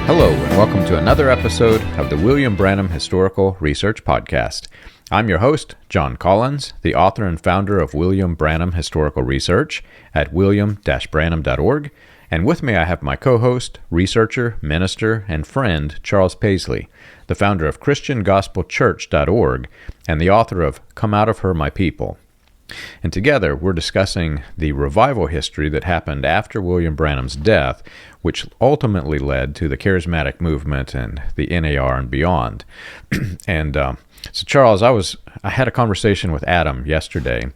Hello, and welcome to another episode of the William Branham Historical Research Podcast. I'm your host, John Collins, the author and founder of William Branham Historical Research at william-branham.org, and with me I have my co-host, researcher, minister, and friend, Charles Paisley, the founder of ChristianGospelChurch.org and the author of Come Out of Her, My People. And together, we're discussing the revival history that happened after William Branham's death, which ultimately led to the charismatic movement and the NAR and beyond. And so, Charles, I had a conversation with Adam yesterday,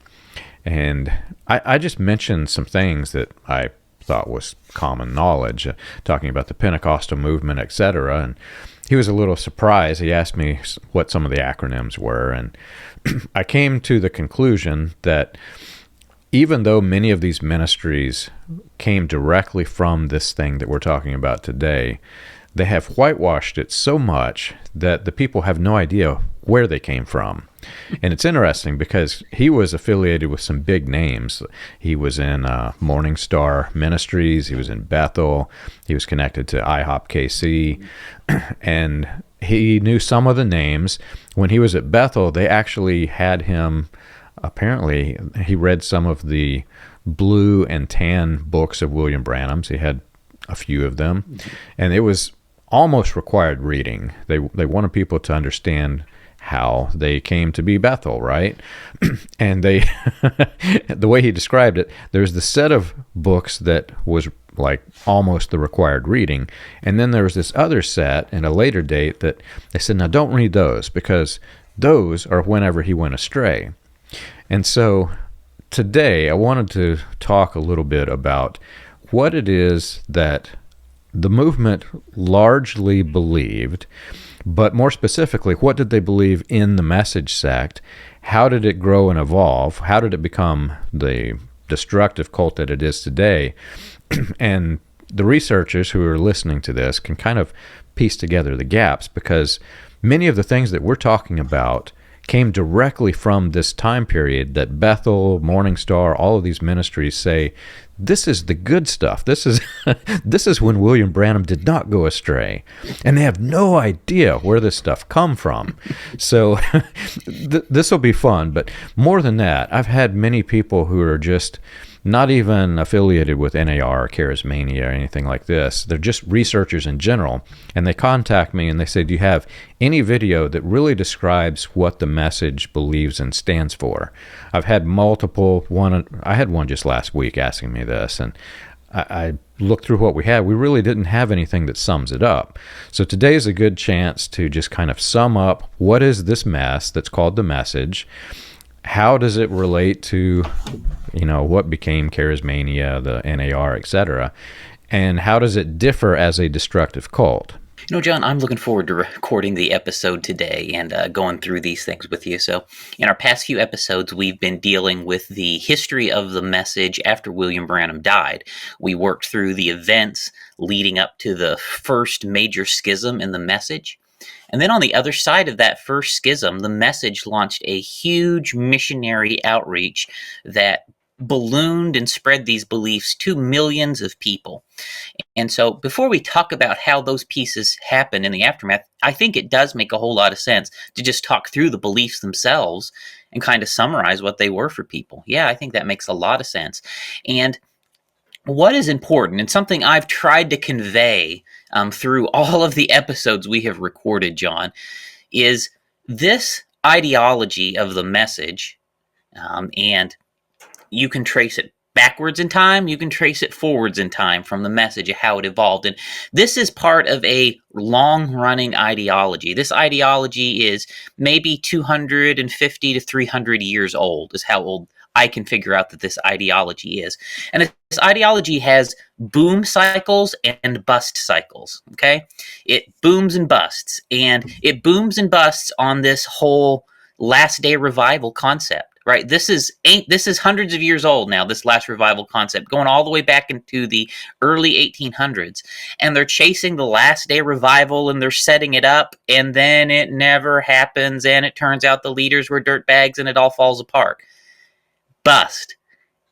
and I just mentioned some things that I thought was common knowledge, talking about the Pentecostal movement, etc., and he was a little surprised. He asked me what some of the acronyms were, and I came to the conclusion that even though many of these ministries came directly from this thing that we're talking about today, they have whitewashed it so much that the people have no idea where they came from. And it's interesting because he was affiliated with some big names. He was in Morning Star Ministries. He was in Bethel. He was connected to IHOP KC. And he knew some of the names. When he was at Bethel, they actually had him, apparently, he read some of the blue and tan books of William Branham's. He had a few of them. And it was almost required reading. They wanted people to understand how they came to be Bethel, right? And they, the way he described it, there's the set of books that was like almost the required reading, and then there was this other set in a later date that they said, now don't read those because those are whenever he went astray. And so today I wanted to talk a little bit about what it is that the movement largely believed, but more specifically, what did they believe in the message sect? How did it grow and evolve? How did it become the destructive cult that it is today? And the researchers who are listening to this can kind of piece together the gaps, because many of the things that we're talking about came directly from this time period that Bethel, Morning Star, all of these ministries say, this is the good stuff. This is this is when William Branham did not go astray. And they have no idea where this stuff come from. So this will be fun. But more than that, I've had many people who are just not even affiliated with NAR or Charismania or anything like this. They're just researchers in general. And they contact me and they say, do you have any video that really describes what the message believes and stands for? I've had multiple. I had one just last week asking me this, and I looked through what we had. We really didn't have anything that sums it up. So today is a good chance to just kind of sum up what is this mess that's called the message. How does it relate to, what became charismania, the NAR, etc., and how does it differ as a destructive cult? John, I'm looking forward to recording the episode today and going through these things with you. So in our past few episodes, we've been dealing with the history of the message after William Branham died. We worked through the events leading up to the first major schism in the message. And then on the other side of that first schism, the message launched a huge missionary outreach that ballooned and spread these beliefs to millions of people. And so before we talk about how those pieces happened in the aftermath, I think it does make a whole lot of sense to just talk through the beliefs themselves and kind of summarize what they were for people. Yeah, I think that makes a lot of sense. And what is important, and something I've tried to convey through all of the episodes we have recorded, John, is this ideology of the message, and you can trace it backwards in time, you can trace it forwards in time from the message of how it evolved. And this is part of a long-running ideology. This ideology is maybe 250 to 300 years old, is how old I can figure out that this ideology is. And this ideology has boom cycles and bust cycles, okay? It booms and busts, and it booms and busts on this whole last day revival concept. Right, this is hundreds of years old now, this last revival concept, going all the way back into the early 1800s. And they're chasing the last day revival, and they're setting it up, and then it never happens, and it turns out the leaders were dirtbags, and it all falls apart. Bust.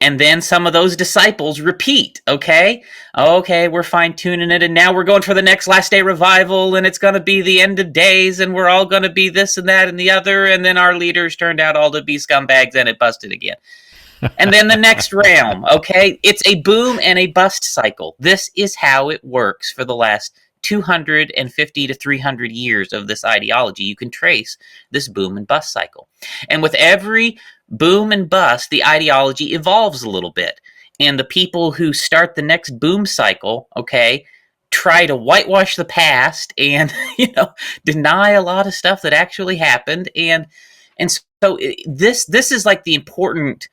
And then some of those disciples repeat, okay, we're fine-tuning it, and now we're going for the next last day revival, and it's going to be the end of days, and we're all going to be this and that and the other, and then our leaders turned out all to be scumbags, and it busted again. And then the next realm, okay, it's a boom and a bust cycle. This is how it works for the last 250 to 300 years of this ideology. You can trace this boom and bust cycle. And with every boom and bust, the ideology evolves a little bit. And the people who start the next boom cycle, okay, try to whitewash the past and, deny a lot of stuff that actually happened. And so this is like the important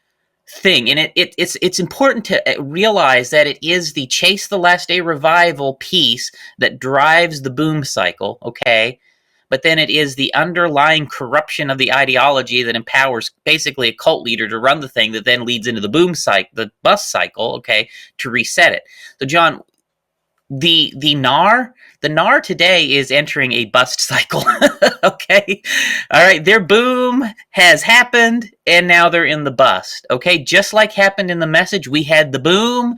thing, and it's important to realize that it is the chase the last day revival piece that drives the boom cycle, okay? But then it is the underlying corruption of the ideology that empowers basically a cult leader to run the thing that then leads into the boom cycle, the bust cycle, okay, to reset it. So John, the NAR today is entering a bust cycle. Okay, all right, their boom has happened and now they're in the bust. Okay, just like happened in the message, we had the boom,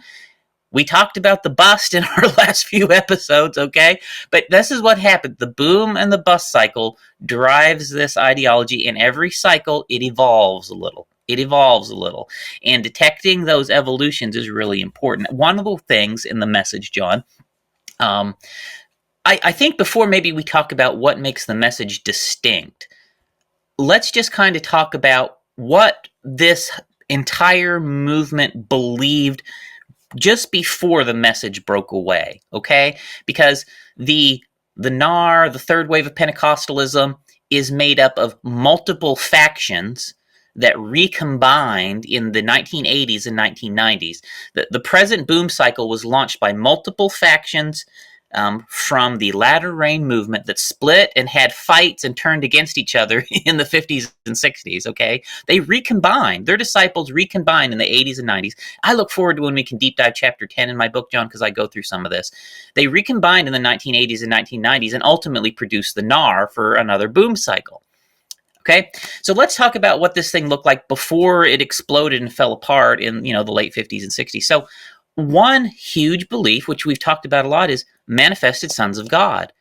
we talked about the bust in our last few episodes, okay? But this is what happened. The boom and the bust cycle drives this ideology. In every cycle, it evolves a little. And detecting those evolutions is really important. One of the things in the message, John, I think before maybe we talk about what makes the message distinct, let's just kind of talk about what this entire movement believed just before the message broke away, okay? Because the NAR, the third wave of Pentecostalism, is made up of multiple factions that recombined in the 1980s and 1990s. The present boom cycle was launched by multiple factions from the latter rain movement that split and had fights and turned against each other in the 50s and 60s, okay? They recombined. Their disciples recombined in the 80s and 90s. I look forward to when we can deep dive chapter 10 in my book, John, because I go through some of this. They recombined in the 1980s and 1990s and ultimately produced the NAR for another boom cycle. Okay, so let's talk about what this thing looked like before it exploded and fell apart in the late 50s and 60s. So one huge belief, which we've talked about a lot, is manifested sons of God.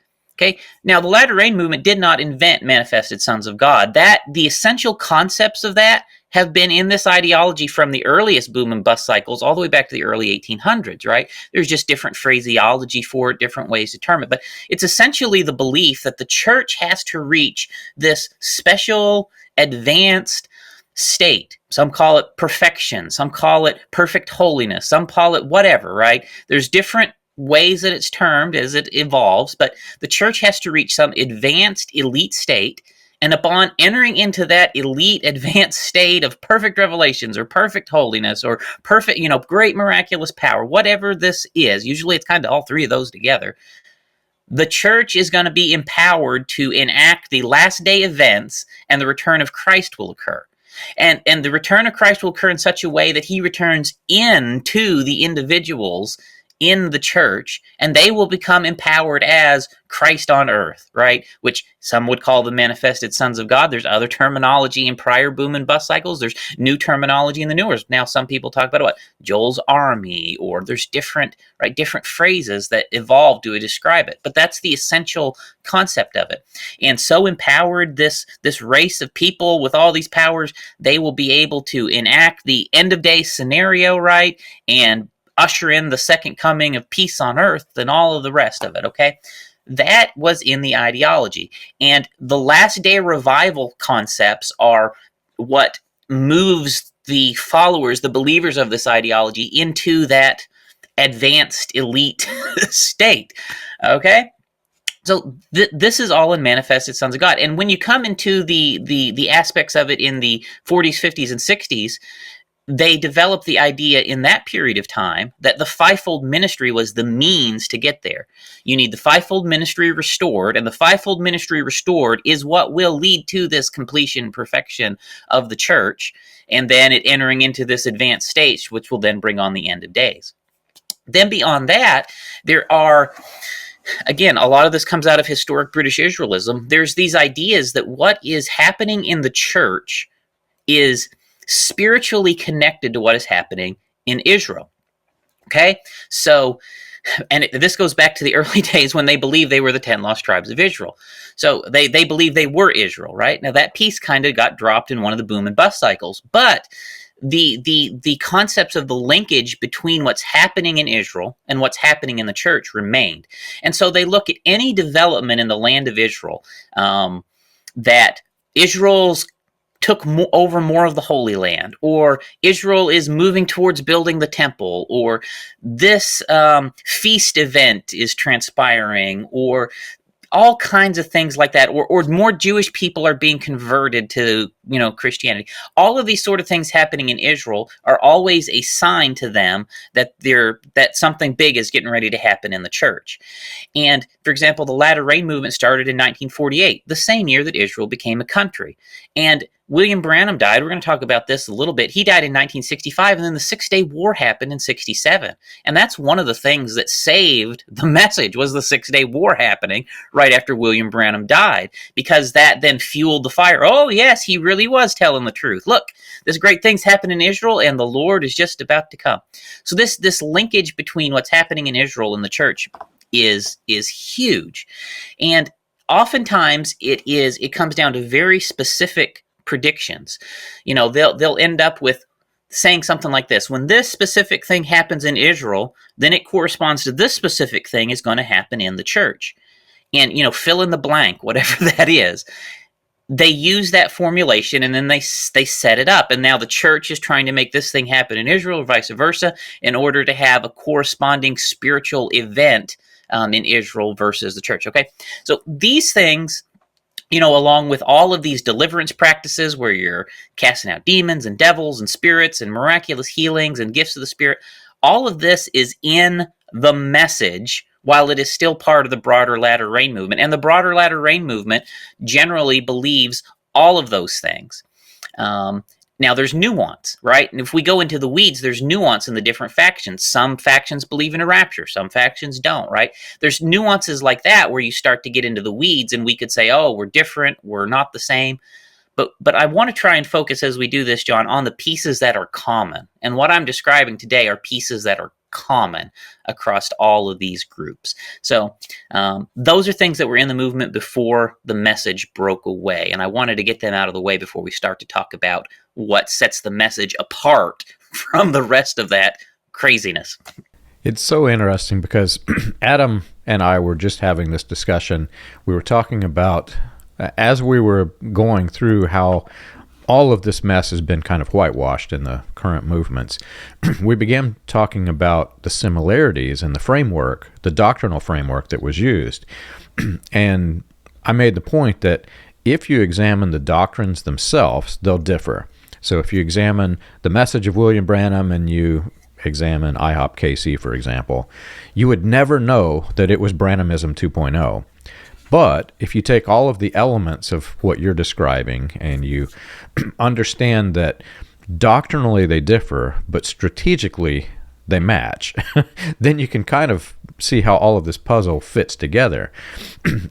Okay, now the latter rain movement did not invent manifested sons of God. The essential concepts of that have been in this ideology from the earliest boom and bust cycles all the way back to the early 1800s, right? There's just different phraseology for it, different ways to term it, but it's essentially the belief that the church has to reach this special, advanced state. Some call it perfection, some call it perfect holiness, some call it whatever, right? There's different ways that it's termed as it evolves, but the church has to reach some advanced elite state, and upon entering into that elite advanced state of perfect revelations or perfect holiness or perfect, great miraculous power, whatever this is, usually it's kind of all three of those together, the church is going to be empowered to enact the last day events, and the return of Christ will occur. And the return of Christ will occur in such a way that he returns into the individuals in the church, and they will become empowered as Christ on earth, right? Which some would call the manifested sons of God. There's other terminology in prior boom and bust cycles. There's new terminology in the newer. Now some people talk about what? Joel's army, or there's different phrases that evolve to describe it. But that's the essential concept of it. And so empowered, this race of people with all these powers, they will be able to enact the end of day scenario, right? And usher in the second coming of peace on earth and all of the rest of it, okay? That was in the ideology. And the last day revival concepts are what moves the followers, the believers of this ideology, into that advanced elite state, okay? So this is all in manifested sons of God. And when you come into the aspects of it in the 40s, 50s, and 60s, they developed the idea in that period of time that the fivefold ministry was the means to get there. You need the fivefold ministry restored, and the fivefold ministry restored is what will lead to this completion and perfection of the church, and then it entering into this advanced stage, which will then bring on the end of days. Then beyond that, there are, again, a lot of this comes out of historic British Israelism. There's these ideas that what is happening in the church is spiritually connected to what is happening in Israel. Okay, so, and this goes back to the early days when they believed they were the 10 lost tribes of Israel. So they believed they were Israel, right? Now that piece kind of got dropped in one of the boom and bust cycles, but the concepts of the linkage between what's happening in Israel and what's happening in the church remained. And so they look at any development in the land of Israel, that Israel's took over more of the Holy Land, or Israel is moving towards building the temple, or this feast event is transpiring, or all kinds of things like that, or more Jewish people are being converted to, Christianity. All of these sort of things happening in Israel are always a sign to them that that something big is getting ready to happen in the church. And for example, the Latter Rain movement started in 1948, the same year that Israel became a country. And William Branham died. We're going to talk about this a little bit. He died in 1965, and then the Six-Day War happened in 67. And that's one of the things that saved the message, was the Six-Day War happening right after William Branham died, because that then fueled the fire. Oh, yes, he really was telling the truth. Look, this great thing's happening in Israel, and the Lord is just about to come. So this linkage between what's happening in Israel and the church is huge. And oftentimes it comes down to very specific predictions. They'll end up with saying something like this: when this specific thing happens in Israel, then it corresponds to this specific thing is going to happen in the church. And, fill in the blank, whatever that is. They use that formulation, and then they set it up. And now the church is trying to make this thing happen in Israel, or vice versa, in order to have a corresponding spiritual event in Israel versus the church. Okay, so these things, along with all of these deliverance practices where you're casting out demons and devils and spirits and miraculous healings and gifts of the Spirit, all of this is in the message, while it is still part of the broader Latter Rain movement. And the broader Latter Rain movement generally believes all of those things. Now, there's nuance, right? And if we go into the weeds, there's nuance in the different factions. Some factions believe in a rapture. Some factions don't, right? There's nuances like that where you start to get into the weeds, and we could say, oh, we're different, we're not the same. But I want to try and focus, as we do this, John, on the pieces that are common. And what I'm describing today are pieces that are common across all of these groups. So those are things that were in the movement before the message broke away. And I wanted to get them out of the way before we start to talk about what sets the message apart from the rest of that craziness. It's so interesting because Adam and I were just having this discussion. We were talking about, as we were going through, how all of this mess has been kind of whitewashed in the current movements. We began talking about the similarities in the framework, the doctrinal framework that was used. And I made the point that if you examine the doctrines themselves, they'll differ. So if you examine the message of William Branham and you examine IHOP KC, for example, you would never know that it was Branhamism 2.0. But if you take all of the elements of what you're describing and you understand that doctrinally they differ, but strategically they match, then you can kind of see how all of this puzzle fits together.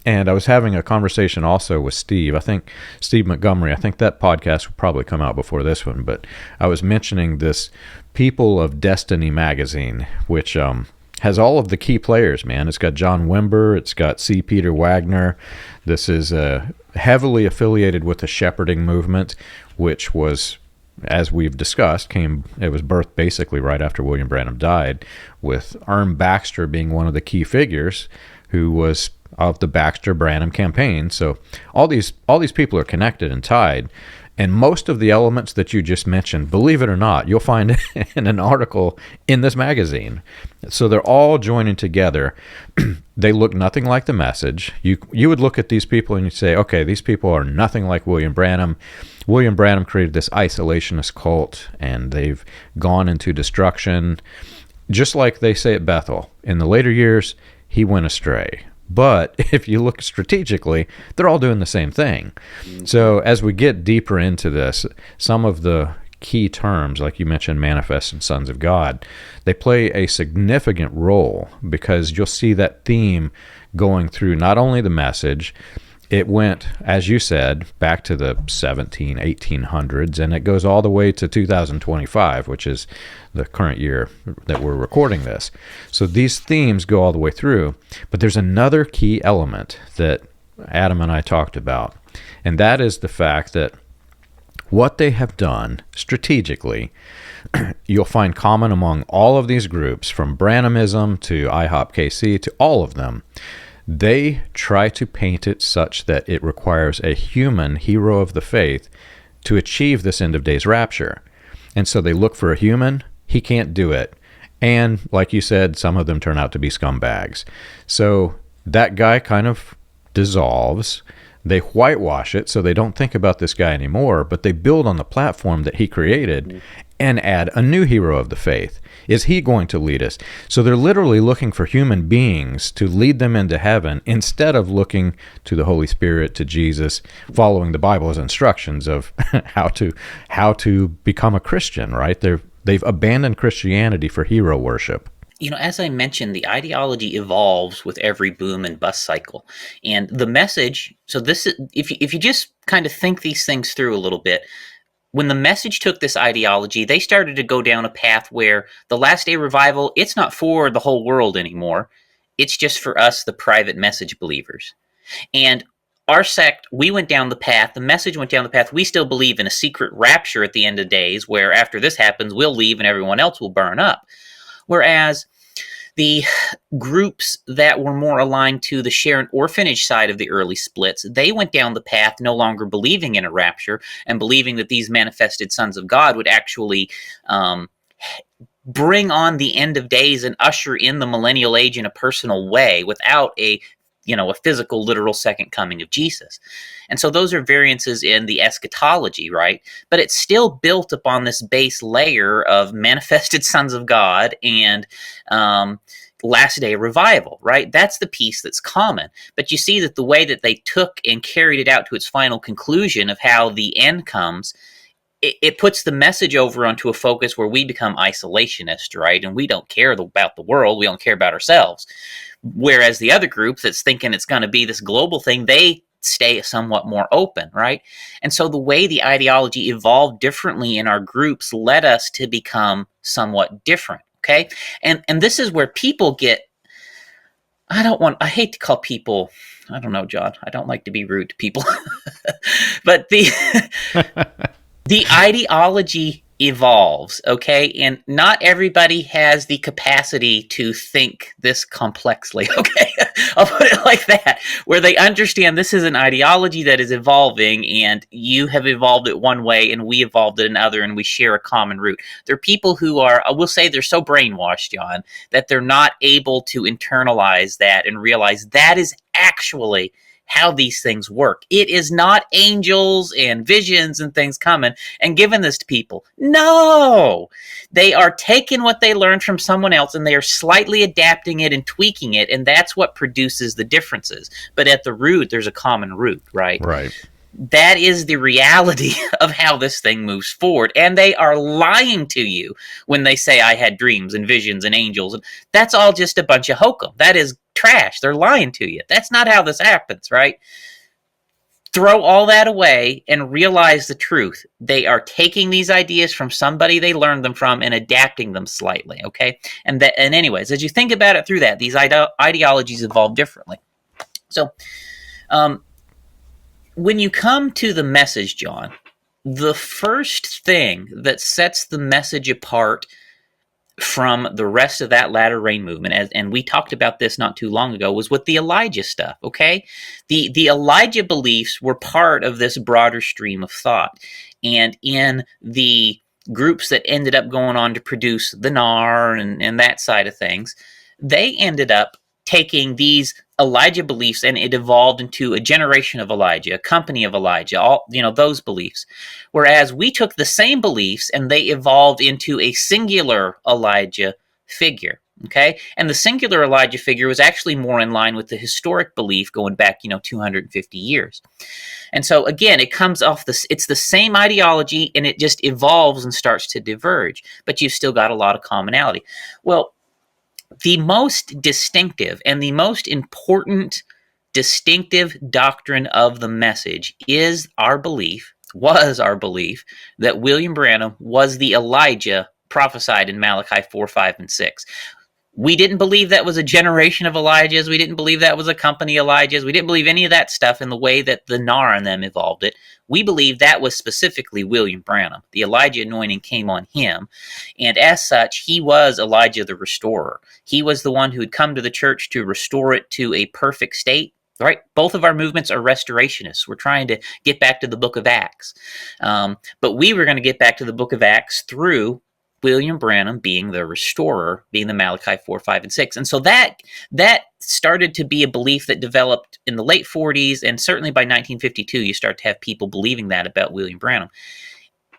And I was having a conversation also with Steve. I think Steve Montgomery, I think that podcast would probably come out before this one, but I was mentioning this People of Destiny magazine, which has all of the key players, man. It's got John Wimber. It's got C. Peter Wagner. This is heavily affiliated with the shepherding movement, which was, as we've discussed, it was birthed basically right after William Branham died, with Erm Baxter being one of the key figures who was of the Baxter-Branham campaign. So all these people are connected and tied. And most of the elements that you just mentioned, believe it or not, you'll find in an article in this magazine. So they're all joining together. They look nothing like the message. You would look at these people and you'd say, okay, these people are nothing like William Branham. William Branham created this isolationist cult, and they've gone into destruction. Just like they say at Bethel, in the later years, he went astray. But if you look strategically, they're all doing the same thing. So as we get deeper into this, some of the key terms, like you mentioned, manifested sons of God, they play a significant role, because you'll see that theme going through not only the message, it went, as you said, back to the 1800s, and it goes all the way to 2025, which is the current year that we're recording this. So these themes go all the way through, but there's another key element that Adam and I talked about, and that is the fact that what they have done strategically, you'll find common among all of these groups, from Branhamism to IHOP KC to all of them. They try to paint it such that it requires a human hero of the faith to achieve this end of days rapture. And so they look for a human. He can't do it. And like you said, some of them turn out to be scumbags. So that guy kind of dissolves. They whitewash it so they don't think about this guy anymore, but they build on the platform that he created and add a new hero of the faith. Is he going to lead us? So they're literally looking for human beings to lead them into heaven instead of looking to the Holy Spirit, to Jesus, following the Bible's instructions of how to become a Christian, right? They've abandoned Christianity for hero worship. You know, as I mentioned, the ideology evolves with every boom and bust cycle. And the message, so this is, if you just kind of think these things through a little bit, when the message took this ideology, they started to go down a path where the last day revival, it's not for the whole world anymore. It's just for us, the private message believers. And our sect, we went down the path, the message went down the path, we still believe in a secret rapture at the end of days, where after this happens, we'll leave and everyone else will burn up. Whereas the groups that were more aligned to the share and orphanage side of the early splits, they went down the path no longer believing in a rapture and believing that these manifested sons of God would actually bring on the end of days and usher in the millennial age in a personal way without a physical, literal second coming of Jesus. And so those are variances in the eschatology, right? But it's still built upon this base layer of manifested sons of God and last day revival, right? That's the piece that's common. But you see that the way that they took and carried it out to its final conclusion of how the end comes, it puts the message over onto a focus where we become isolationist, right? And we don't care about the world. We don't care about ourselves. Whereas the other group that's thinking it's going to be this global thing, they stay somewhat more open, right? And so the way the ideology evolved differently in our groups led us to become somewhat different, okay? And this is where people get, I hate to call people, I don't know, John, I don't like to be rude to people, but the ideology evolves, okay? And not everybody has the capacity to think this complexly, okay? I'll put it like that, where they understand this is an ideology that is evolving, and you have evolved it one way, and we evolved it another, and we share a common root. There are people who are, I will say, they're so brainwashed, John, that they're not able to internalize that and realize that is actually how these things work. It is not angels and visions and things coming and giving this to people. No! They are taking what they learned from someone else and they are slightly adapting it and tweaking it, and that's what produces the differences. But at the root, there's a common root, right? Right. That is the reality of how this thing moves forward. And they are lying to you when they say, I had dreams and visions and angels. And that's all just a bunch of hokum. That is trash. They're lying to you. That's not how this happens, right? Throw all that away and realize the truth. They are taking these ideas from somebody they learned them from and adapting them slightly, okay? And anyways, as you think about it through that, these ideologies evolve differently. So, when you come to the message, John, the first thing that sets the message apart from the rest of that latter rain movement, and we talked about this not too long ago, was with the Elijah stuff, okay? The Elijah beliefs were part of this broader stream of thought. And in the groups that ended up going on to produce the NAR and that side of things, they ended up taking these Elijah beliefs and it evolved into a generation of Elijah, a company of Elijah, all those beliefs. Whereas we took the same beliefs and they evolved into a singular Elijah figure. Okay, and the singular Elijah figure was actually more in line with the historic belief going back, 250 years. And so again, it comes off it's the same ideology and it just evolves and starts to diverge, but you've still got a lot of commonality. Well, the most distinctive and the most important distinctive doctrine of the message was our belief that William Branham was the Elijah prophesied in Malachi 4, 5, and 6. We didn't believe that was a generation of Elijahs. We didn't believe that was a company Elijahs. We didn't believe any of that stuff in the way that the NAR and them evolved it. We believed that was specifically William Branham. The Elijah anointing came on him. And as such, he was Elijah the restorer. He was the one who had come to the church to restore it to a perfect state. Right? Both of our movements are restorationists. We're trying to get back to the book of Acts. But we were going to get back to the book of Acts through William Branham being the restorer, being the Malachi 4, 5, and 6. And so that started to be a belief that developed in the late 40s, and certainly by 1952, you start to have people believing that about William Branham.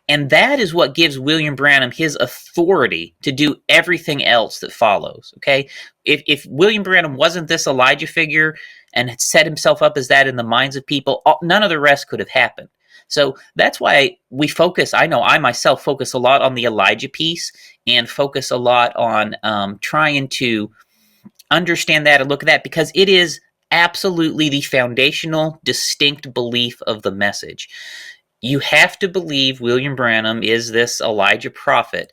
And that is what gives William Branham his authority to do everything else that follows, okay? If William Branham wasn't this Elijah figure and had set himself up as that in the minds of people, none of the rest could have happened. So that's why we focus, I know I myself focus a lot on the Elijah piece and focus a lot on trying to understand that and look at that, because it is absolutely the foundational, distinct belief of the message. You have to believe William Branham is this Elijah prophet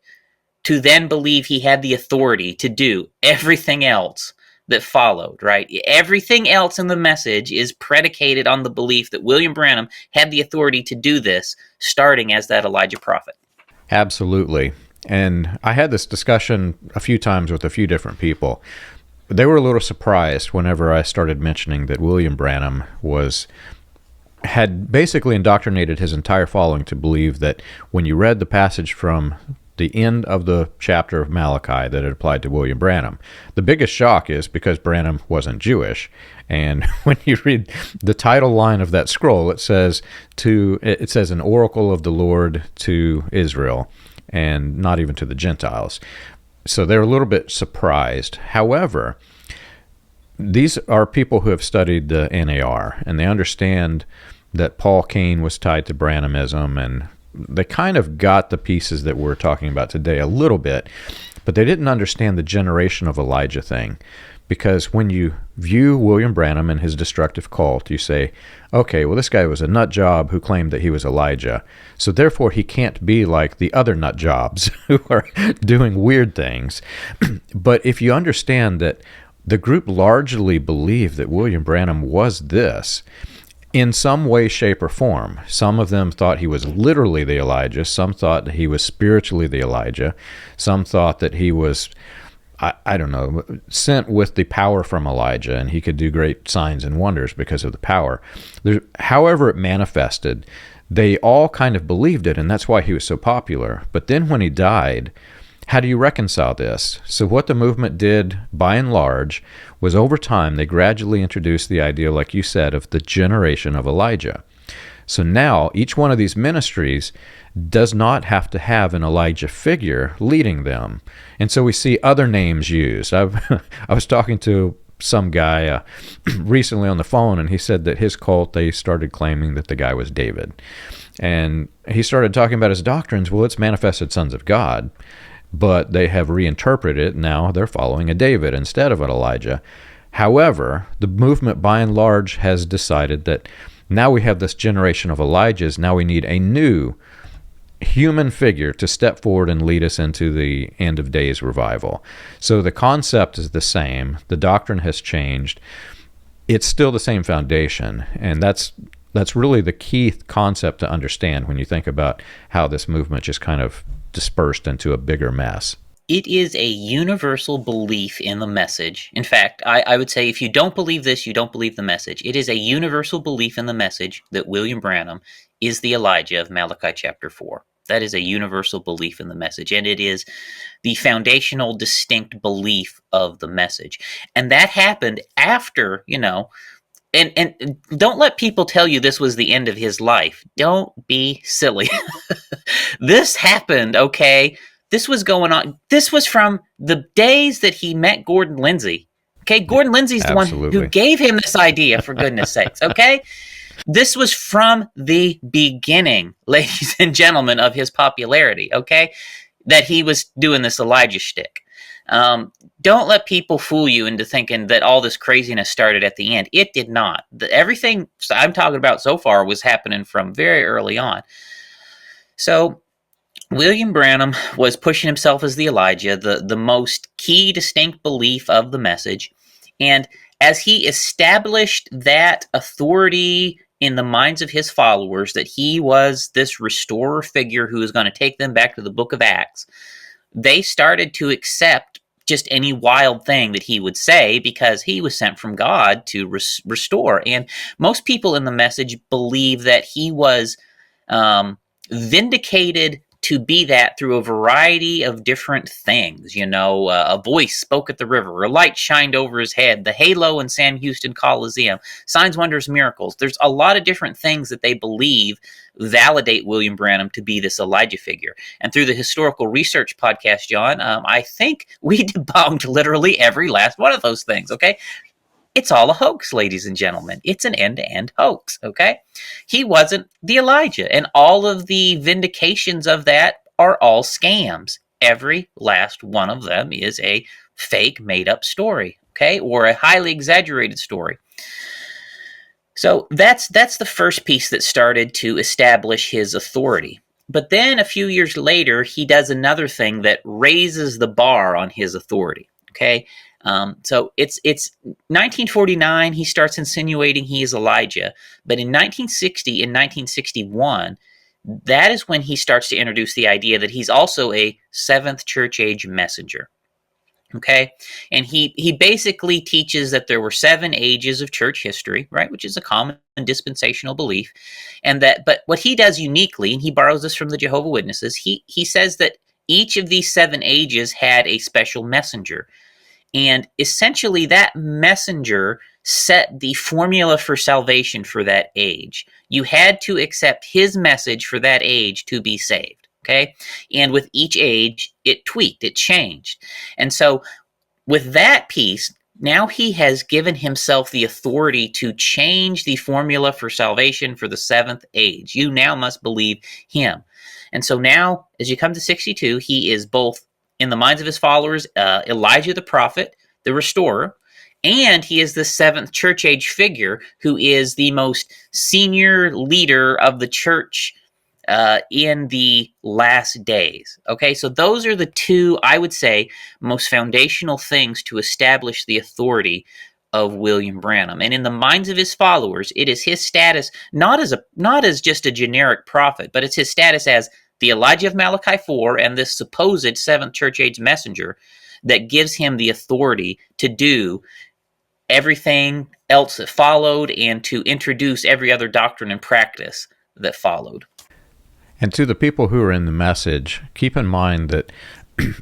to then believe he had the authority to do everything else that followed, right? Everything else in the message is predicated on the belief that William Branham had the authority to do this, starting as that Elijah prophet. Absolutely. And I had this discussion a few times with a few different people. They were a little surprised whenever I started mentioning that William Branham had basically indoctrinated his entire following to believe that when you read the passage from the end of the chapter of Malachi that it applied to William Branham. The biggest shock is because Branham wasn't Jewish. And when you read the title line of that scroll, it says an oracle of the Lord to Israel, and not even to the Gentiles. So they're a little bit surprised. However, these are people who have studied the NAR, and they understand that Paul Cain was tied to Branhamism, and they kind of got the pieces that we're talking about today a little bit, but they didn't understand the generation of Elijah thing. Because when you view William Branham and his destructive cult, you say, okay, well, this guy was a nut job who claimed that he was Elijah, so therefore he can't be like the other nut jobs who are doing weird things. But if you understand that the group largely believed that William Branham was this, in some way, shape, or form. Some of them thought he was literally the Elijah. Some thought that he was spiritually the Elijah. Some thought that he was, I don't know, sent with the power from Elijah, and he could do great signs and wonders because of the power. However it manifested, they all kind of believed it, and that's why he was so popular. But then when he died, how do you reconcile this? So what the movement did, by and large, was over time they gradually introduced the idea, like you said, of the generation of Elijah. So now each one of these ministries does not have to have an Elijah figure leading them. And so we see other names used. I was talking to some guy recently on the phone, and he said that his cult, they started claiming that the guy was David. And he started talking about his doctrines. Well, it's manifested sons of God. But they have reinterpreted it. Now they're following a David instead of an Elijah. However, the movement by and large has decided that now we have this generation of Elijahs. Now we need a new human figure to step forward and lead us into the end of days revival. So the concept is the same. The doctrine has changed. It's still the same foundation. And that's really the key concept to understand when you think about how this movement just kind of dispersed into a bigger mess. It is a universal belief in the message. In fact, I would say if you don't believe this, you don't believe the message. It is a universal belief in the message that William Branham is the Elijah of Malachi chapter 4. That is a universal belief in the message, and it is the foundational, distinct belief of the message. And that happened after, and don't let people tell you this was the end of his life. Don't be silly. This happened, okay? This was going on. This was from the days that he met Gordon Lindsay. Okay, Gordon Lindsay's the one who gave him this idea, for goodness sakes, okay? This was from the beginning, ladies and gentlemen, of his popularity, okay? That he was doing this Elijah shtick. Don't let people fool you into thinking that all this craziness started at the end. It did not. Everything I'm talking about so far was happening from very early on. So William Branham was pushing himself as the Elijah, the most key distinct belief of the message. And as he established that authority in the minds of his followers, that he was this restorer figure who was going to take them back to the book of Acts, they started to accept just any wild thing that he would say because he was sent from God to restore. And most people in the message believe that he was vindicated to be that through a variety of different things. A voice spoke at the river, a light shined over his head, the halo in Sam Houston Coliseum, signs, wonders, miracles. There's a lot of different things that they believe validate William Branham to be this Elijah figure. And through the Historical Research podcast, John, I think we debunked literally every last one of those things, okay? It's all a hoax, ladies and gentlemen. It's an end-to-end hoax, okay? He wasn't the Elijah, and all of the vindications of that are all scams. Every last one of them is a fake, made-up story, okay? Or a highly exaggerated story. So that's the first piece that started to establish his authority. But then a few years later, he does another thing that raises the bar on his authority, okay? So it's 1949, he starts insinuating he is Elijah. But in 1960 and 1961, that is when he starts to introduce the idea that he's also a seventh church age messenger. Okay, and he basically teaches that there were 7 ages of church history, right, which is a common dispensational belief, but what he does uniquely, and he borrows this from the Jehovah's Witnesses, he says that each of these 7 ages had a special messenger. And essentially, that messenger set the formula for salvation for that age. You had to accept his message for that age to be saved, okay? And with each age, it tweaked, it changed. And so with that piece, now he has given himself the authority to change the formula for salvation for the 7th age. You now must believe him. And so now, as you come to 62, he is both, in the minds of his followers, Elijah the prophet, the restorer, and he is the 7th church age figure who is the most senior leader of the church in the last days. Okay, so those are the 2, I would say, most foundational things to establish the authority of William Branham. And in the minds of his followers, it is his status not as just a generic prophet, but it's his status as the Elijah of Malachi 4 and this supposed 7th church age messenger that gives him the authority to do everything else that followed and to introduce every other doctrine and practice that followed. And to the people who are in the message, keep in mind that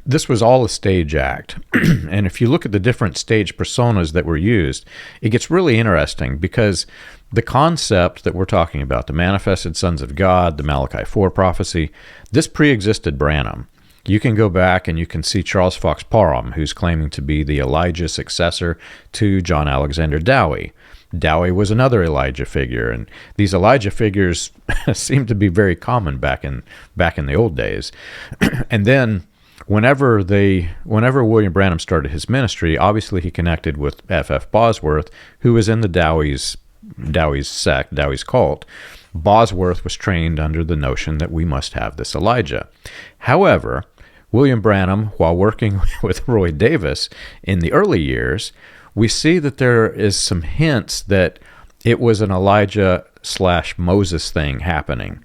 this was all a stage act. And if you look at the different stage personas that were used, it gets really interesting because the concept that we're talking about, the manifested sons of God, the Malachi 4 prophecy, this pre-existed Branham. You can go back and you can see Charles Fox Parham, who's claiming to be the Elijah successor to John Alexander Dowie. Dowie was another Elijah figure, and these Elijah figures seem to be very common back in the old days. And then whenever William Branham started his ministry, obviously he connected with F.F. Bosworth, who was in the Dowie's sect, Dowie's cult. Bosworth was trained under the notion that we must have this Elijah. However, William Branham, while working with Roy Davis in the early years, we see that there is some hints that it was an Elijah/Moses thing happening.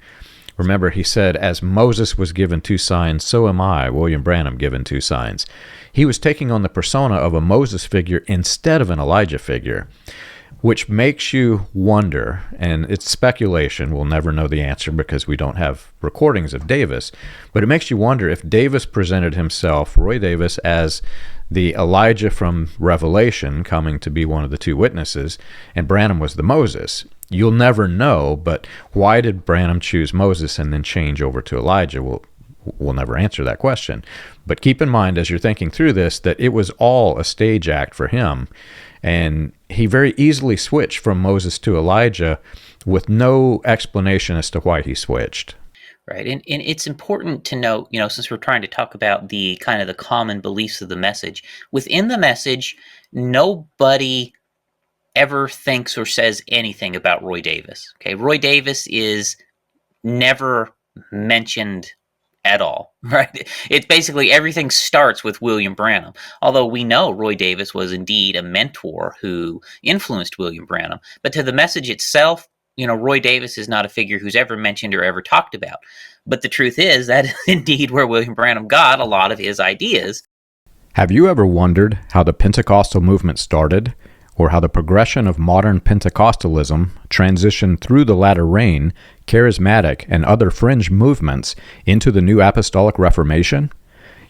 Remember, he said, as Moses was given 2 signs, so am I, William Branham, given 2 signs. He was taking on the persona of a Moses figure instead of an Elijah figure, which makes you wonder, and it's speculation, we'll never know the answer because we don't have recordings of Davis, but it makes you wonder if Davis presented himself, Roy Davis, as the Elijah from Revelation coming to be one of the 2 witnesses, and Branham was the Moses. You'll never know, but why did Branham choose Moses and then change over to Elijah? We'll never answer that question. But keep in mind, as you're thinking through this, that it was all a stage act for him, and he very easily switched from Moses to Elijah with no explanation as to why he switched. Right. And it's important to note, since we're trying to talk about the kind of the common beliefs of the message, within the message, nobody ever thinks or says anything about Roy Davis. Okay. Roy Davis is never mentioned at all, right? It's basically everything starts with William Branham. Although we know Roy Davis was indeed a mentor who influenced William Branham, but to the message itself, Roy Davis is not a figure who's ever mentioned or ever talked about. But the truth is that is indeed where William Branham got a lot of his ideas. Have you ever wondered how the Pentecostal movement started, or how the progression of modern Pentecostalism transitioned through the latter rain, charismatic, and other fringe movements into the new Apostolic Reformation?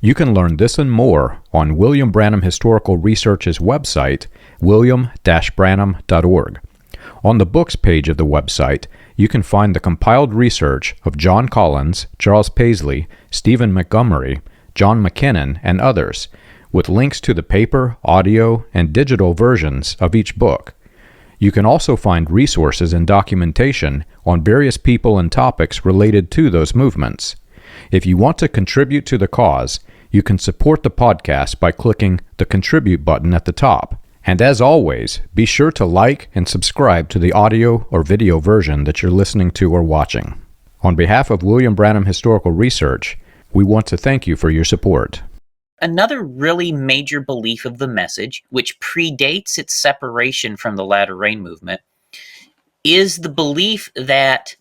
You can learn this and more on William Branham Historical Research's website, william-branham.org. On the books page of the website, you can find the compiled research of John Collins, Charles Paisley, Stephen Montgomery, John McKinnon, and others, with links to the paper, audio, and digital versions of each book. You can also find resources and documentation on various people and topics related to those movements. If you want to contribute to the cause, you can support the podcast by clicking the Contribute button at the top. And as always, be sure to like and subscribe to the audio or video version that you're listening to or watching. On behalf of William Branham Historical Research, we want to thank you for your support. Another really major belief of the message, which predates its separation from the latter rain movement, is the belief that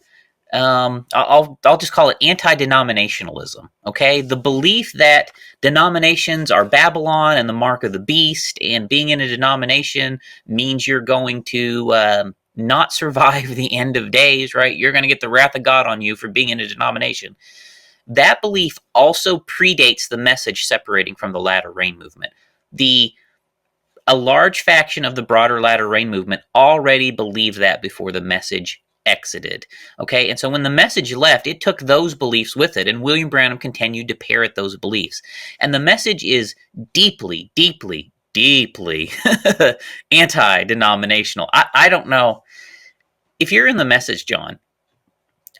I'll just call it anti-denominationalism. Okay, the belief that denominations are Babylon and the mark of the beast, and being in a denomination means you're going to not survive the end of days. Right, you're going to get the wrath of God on you for being in a denomination. That belief also predates the message separating from the latter rain movement. A large faction of the broader latter rain movement already believed that before the message exited. Okay, and so when the message left, it took those beliefs with it, and William Branham continued to parrot those beliefs. And the message is deeply, deeply, deeply anti-denominational. I don't know. If you're in the message, John,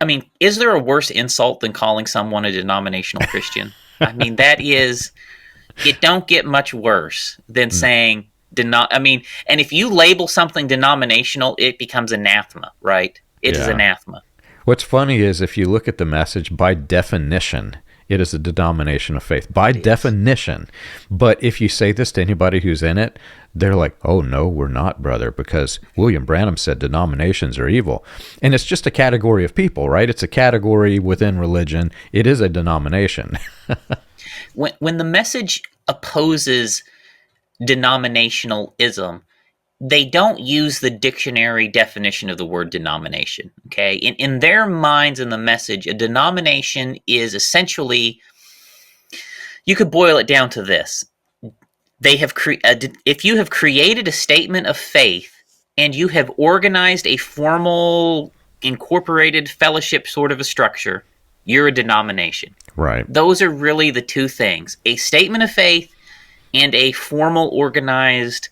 I mean, is there a worse insult than calling someone a denominational Christian? I mean, it don't get much worse than saying, and if you label something denominational, it becomes anathema, right? It is anathema. What's funny is if you look at the message, by definition, it is a denomination of faith. By definition. But if you say this to anybody who's in it, they're like, oh, no, we're not, brother, because William Branham said denominations are evil. And it's just a category of people, right? It's a category within religion. It is a denomination. When the message opposes denominationalism, they don't use the dictionary definition of the word denomination. Okay, in their minds, in the message, a denomination is essentially, you could boil it down to this: they have if you have created a statement of faith and you have organized a formal, incorporated fellowship sort of a structure, you're a denomination. Right. Those are really the two things: a statement of faith and a formal, organized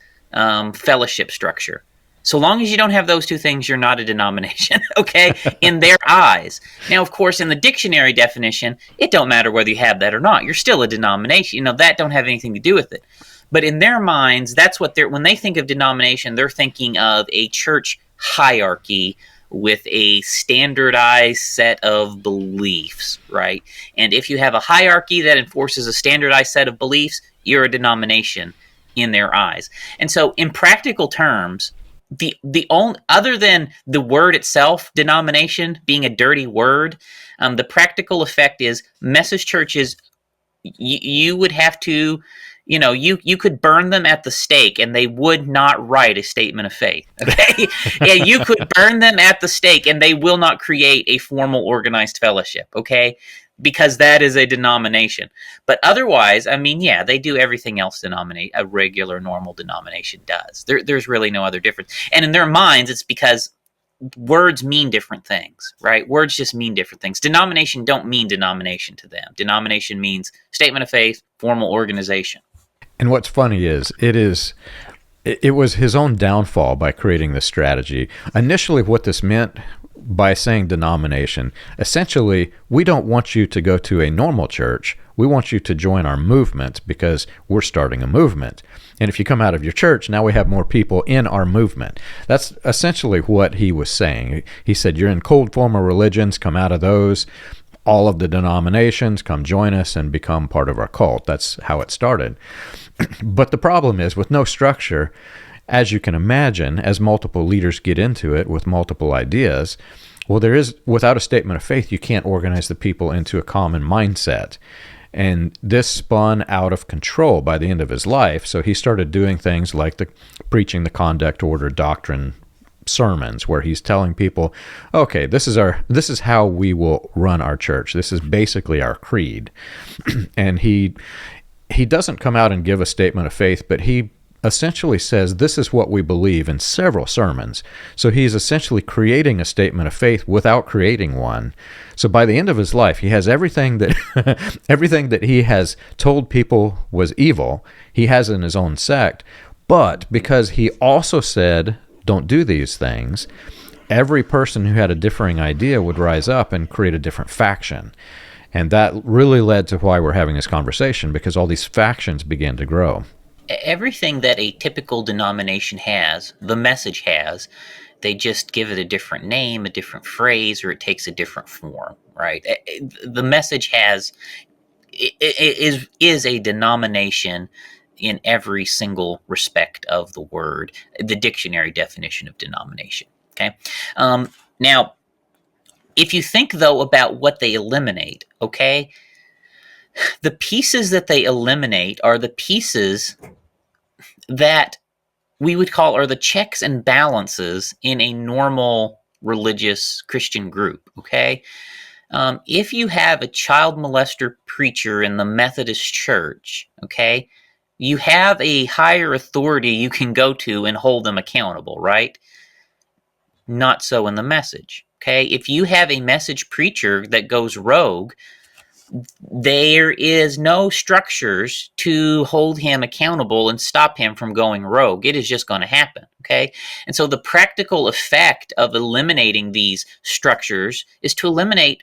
fellowship structure. So long as you don't have those two things, you're not a denomination, okay, in their eyes. Now, of course, in the dictionary definition, it don't matter whether you have that or not. You're still a denomination. That don't have anything to do with it. But in their minds, that's what when they think of denomination, they're thinking of a church hierarchy with a standardized set of beliefs, right? And if you have a hierarchy that enforces a standardized set of beliefs, you're a denomination in their eyes. And so in practical terms, the only, other than the word itself, denomination being a dirty word, the practical effect is message churches, you would have to, you could burn them at the stake and they would not write a statement of faith. Okay. Yeah, you could burn them at the stake and they will not create a formal organized fellowship. Okay. Because that is a denomination. But otherwise, they do everything else a regular, normal denomination does. There's really no other difference. And in their minds, it's because words mean different things, right? Words just mean different things. Denomination don't mean denomination to them. Denomination means statement of faith, formal organization. And what's funny is, it was his own downfall by creating this strategy. Initially, what this meant by saying denomination, essentially, we don't want you to go to a normal church. We want you to join our movement because we're starting a movement. And if you come out of your church, now we have more people in our movement. That's essentially what he was saying. He said, you're in cold former religions, come out of those. All of the denominations, come join us and become part of our cult. That's how it started. But the problem is, with no structure, as you can imagine, as multiple leaders get into it with multiple ideas, well, without a statement of faith, you can't organize the people into a common mindset. And this spun out of control by the end of his life. So he started doing things like preaching the conduct order doctrine sermons, where he's telling people, okay, this is how we will run our church. This is basically our creed. And he doesn't come out and give a statement of faith, but he essentially says this is what we believe in several sermons. So he's essentially creating a statement of faith without creating one. So by the end of his life, he has everything that everything that he has told people was evil, he has in his own sect. But because he also said, don't do these things, every person who had a differing idea would rise up and create a different faction. And that really led to why we're having this conversation, because all these factions began to grow. Everything that a typical denomination has, the message has, they just give it a different name, a different phrase, or it takes a different form, right? The message is a denomination in every single respect of the word, the dictionary definition of denomination, okay? Now, if you think, though, about what they eliminate, okay, the pieces that they eliminate are the pieces that we would call are the checks and balances in a normal religious Christian group, okay? If you have a child molester preacher in the Methodist Church, okay, you have a higher authority you can go to and hold them accountable, right? Not so in the message, okay? If you have a message preacher that goes rogue, there is no structures to hold him accountable and stop him from going rogue. It is just going to happen, okay? And so the practical effect of eliminating these structures is to eliminate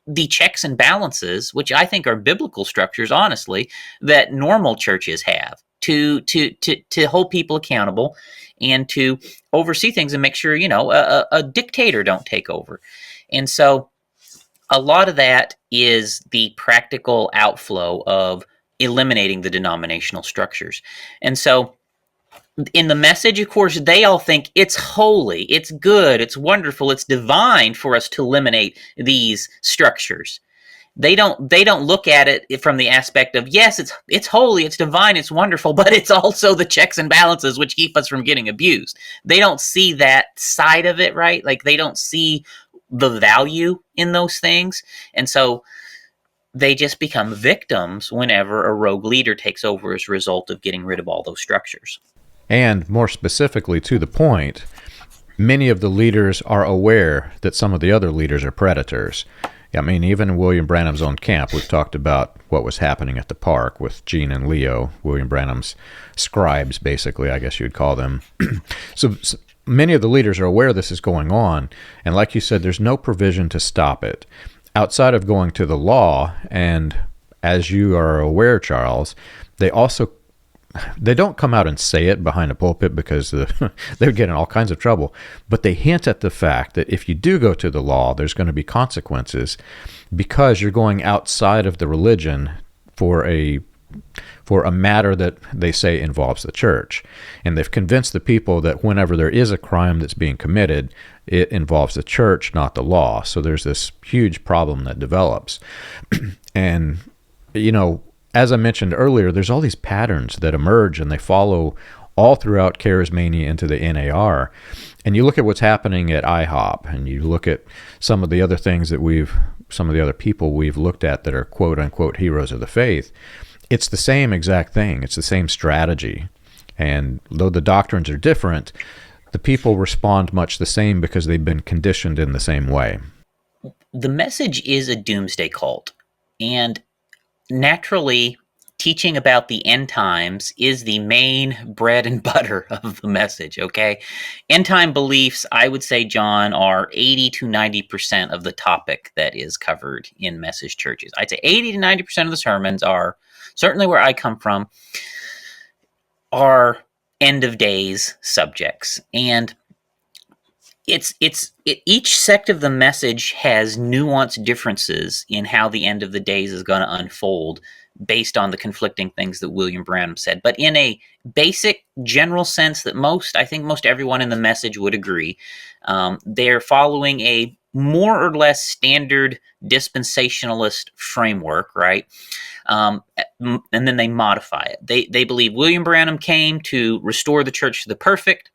the checks and balances, which I think are biblical structures, honestly, that normal churches have to hold people accountable and to oversee things and make sure, a dictator don't take over. And so a lot of that is the practical outflow of eliminating the denominational structures. And so in the message, of course, they all think it's holy, it's good, it's wonderful, it's divine for us to eliminate these structures. They don't look at it from the aspect of, yes, it's holy, it's divine, it's wonderful, but it's also the checks and balances which keep us from getting abused. They don't see that side of it, right? Like, they don't see the value in those things. And so they just become victims whenever a rogue leader takes over as a result of getting rid of all those structures. And more specifically to the point, many of the leaders are aware that some of the other leaders are predators. I mean, even in William Branham's own camp, we've talked about what was happening at the park with Gene and Leo, William Branham's scribes, basically, I guess you'd call them. So many of the leaders are aware this is going on, and like you said, there's no provision to stop it. Outside of going to the law, and as you are aware, Charles, they don't come out and say it behind a pulpit because they would get in all kinds of trouble, but they hint at the fact that if you do go to the law, there's going to be consequences because you're going outside of the religion for a matter that they say involves the church. And they've convinced the people that whenever there is a crime that's being committed, it involves the church, not the law. So there's this huge problem that develops. And, as I mentioned earlier, there's all these patterns that emerge and they follow all throughout charismania into the NAR. And you look at what's happening at IHOP, and you look at some of the other things that some of the other people we've looked at that are quote unquote heroes of the faith. It's the same exact thing. It's the same strategy. And though the doctrines are different, the people respond much the same because they've been conditioned in the same way. The message is a doomsday cult. And naturally, teaching about the end times is the main bread and butter of the message, okay? End time beliefs, I would say, John, are 80 to 90% of the topic that is covered in message churches. I'd say 80 to 90% of the sermons are, certainly where I come from, are end of days subjects. And each sect of the message has nuanced differences in how the end of the days is going to unfold based on the conflicting things that William Branham said. But in a basic general sense that I think most everyone in the message would agree, they're following a more or less standard dispensationalist framework, right? And then they modify it. They believe William Branham came to restore the church to the perfect,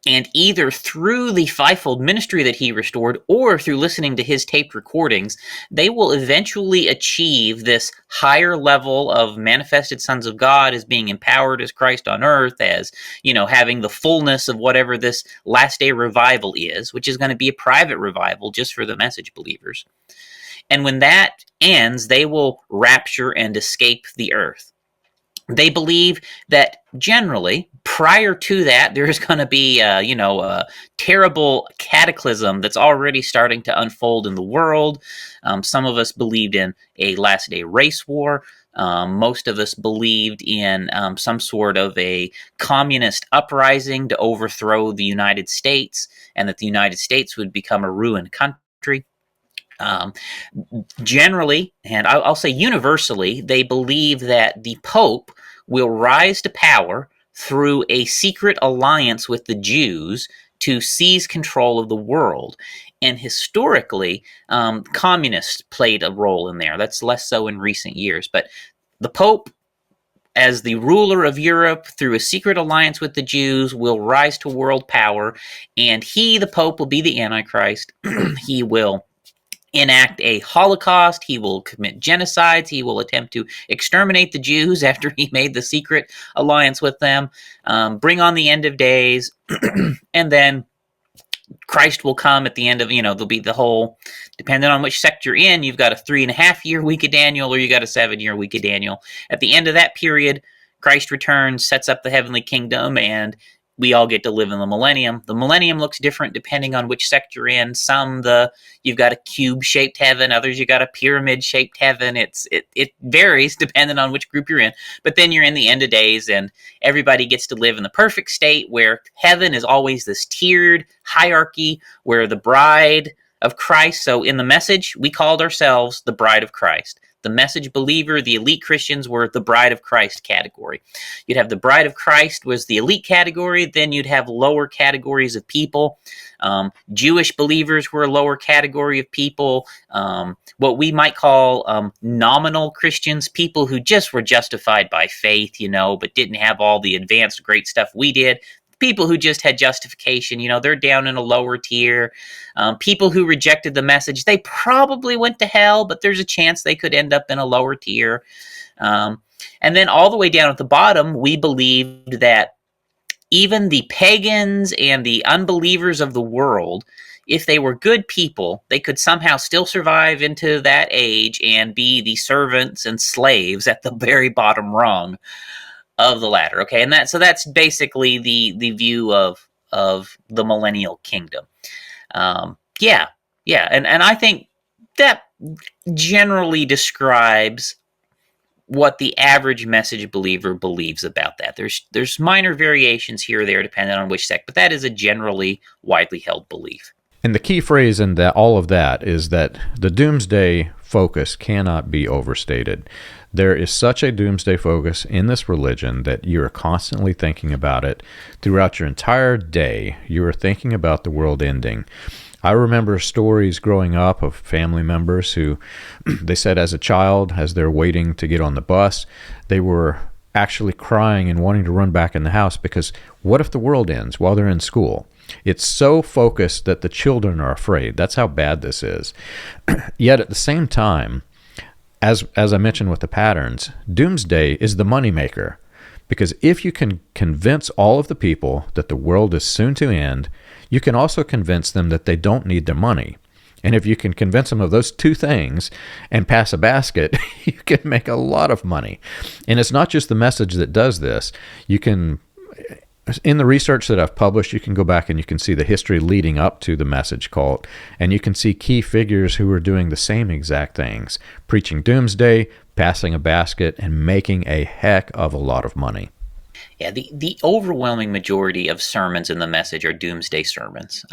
and either through the fivefold ministry that he restored or through listening to his taped recordings, they will eventually achieve this higher level of manifested sons of God as being empowered as Christ on earth, as, having the fullness of whatever this last day revival is, which is going to be a private revival just for the message believers. And when that ends, they will rapture and escape the earth. They believe that generally, prior to that, there's going to be, a terrible cataclysm that's already starting to unfold in the world. Some of us believed in a last day race war. Most of us believed in some sort of a communist uprising to overthrow the United States, and that the United States would become a ruined country. Generally, and I'll say universally, they believe that the Pope will rise to power through a secret alliance with the Jews to seize control of the world. And historically, communists played a role in there. That's less so in recent years. But the Pope, as the ruler of Europe, through a secret alliance with the Jews, will rise to world power. And the Pope, will be the Antichrist. He will enact a Holocaust. He will commit genocides. He will attempt to exterminate the Jews after he made the secret alliance with them, bring on the end of days, and then Christ will come at the end of, there'll be the whole, depending on which sect you're in, you've got a 3.5-year week of Daniel, or you got a 7-year week of Daniel. At the end of that period, Christ returns, sets up the heavenly kingdom, and we all get to live in the millennium. The millennium looks different depending on which sect you're in. You've got a cube-shaped heaven. Others, you got a pyramid-shaped heaven. It varies depending on which group you're in. But then you're in the end of days, and everybody gets to live in the perfect state where heaven is always this tiered hierarchy where the bride of Christ. So in the message, we called ourselves the bride of Christ. The message believer, the elite Christians, were the bride of Christ category. You'd have the bride of Christ was the elite category. Then you'd have lower categories of people. Jewish believers were a lower category of people. What we might call nominal Christians, people who just were justified by faith, but didn't have all the advanced great stuff we did. People who just had justification, they're down in a lower tier. People who rejected the message, they probably went to hell, but there's a chance they could end up in a lower tier. And then all the way down at the bottom, we believed that even the pagans and the unbelievers of the world, if they were good people, they could somehow still survive into that age and be the servants and slaves at the very bottom rung of the ladder. Okay, and that's basically the view of the millennial kingdom. And I think that generally describes what the average message believer believes about that. There's minor variations here or there depending on which sect, but that is a generally widely held belief. And the key phrase in all of that is that the doomsday focus cannot be overstated. There is such a doomsday focus in this religion that you are constantly thinking about it throughout your entire day. You are thinking about the world ending. I remember stories growing up of family members who, they said as a child, as they're waiting to get on the bus, they were actually crying and wanting to run back in the house because what if the world ends while they're in school? It's so focused that the children are afraid. That's how bad this is. Yet at the same time, as I mentioned with the patterns, doomsday is the moneymaker. Because if you can convince all of the people that the world is soon to end, you can also convince them that they don't need their money. And if you can convince them of those two things and pass a basket, you can make a lot of money. And it's not just the message that does this. You can, in the research that I've published, you can go back and you can see the history leading up to the message cult. And you can see key figures who are doing the same exact things, preaching doomsday, passing a basket, and making a heck of a lot of money. Yeah, the overwhelming majority of sermons in the message are doomsday sermons.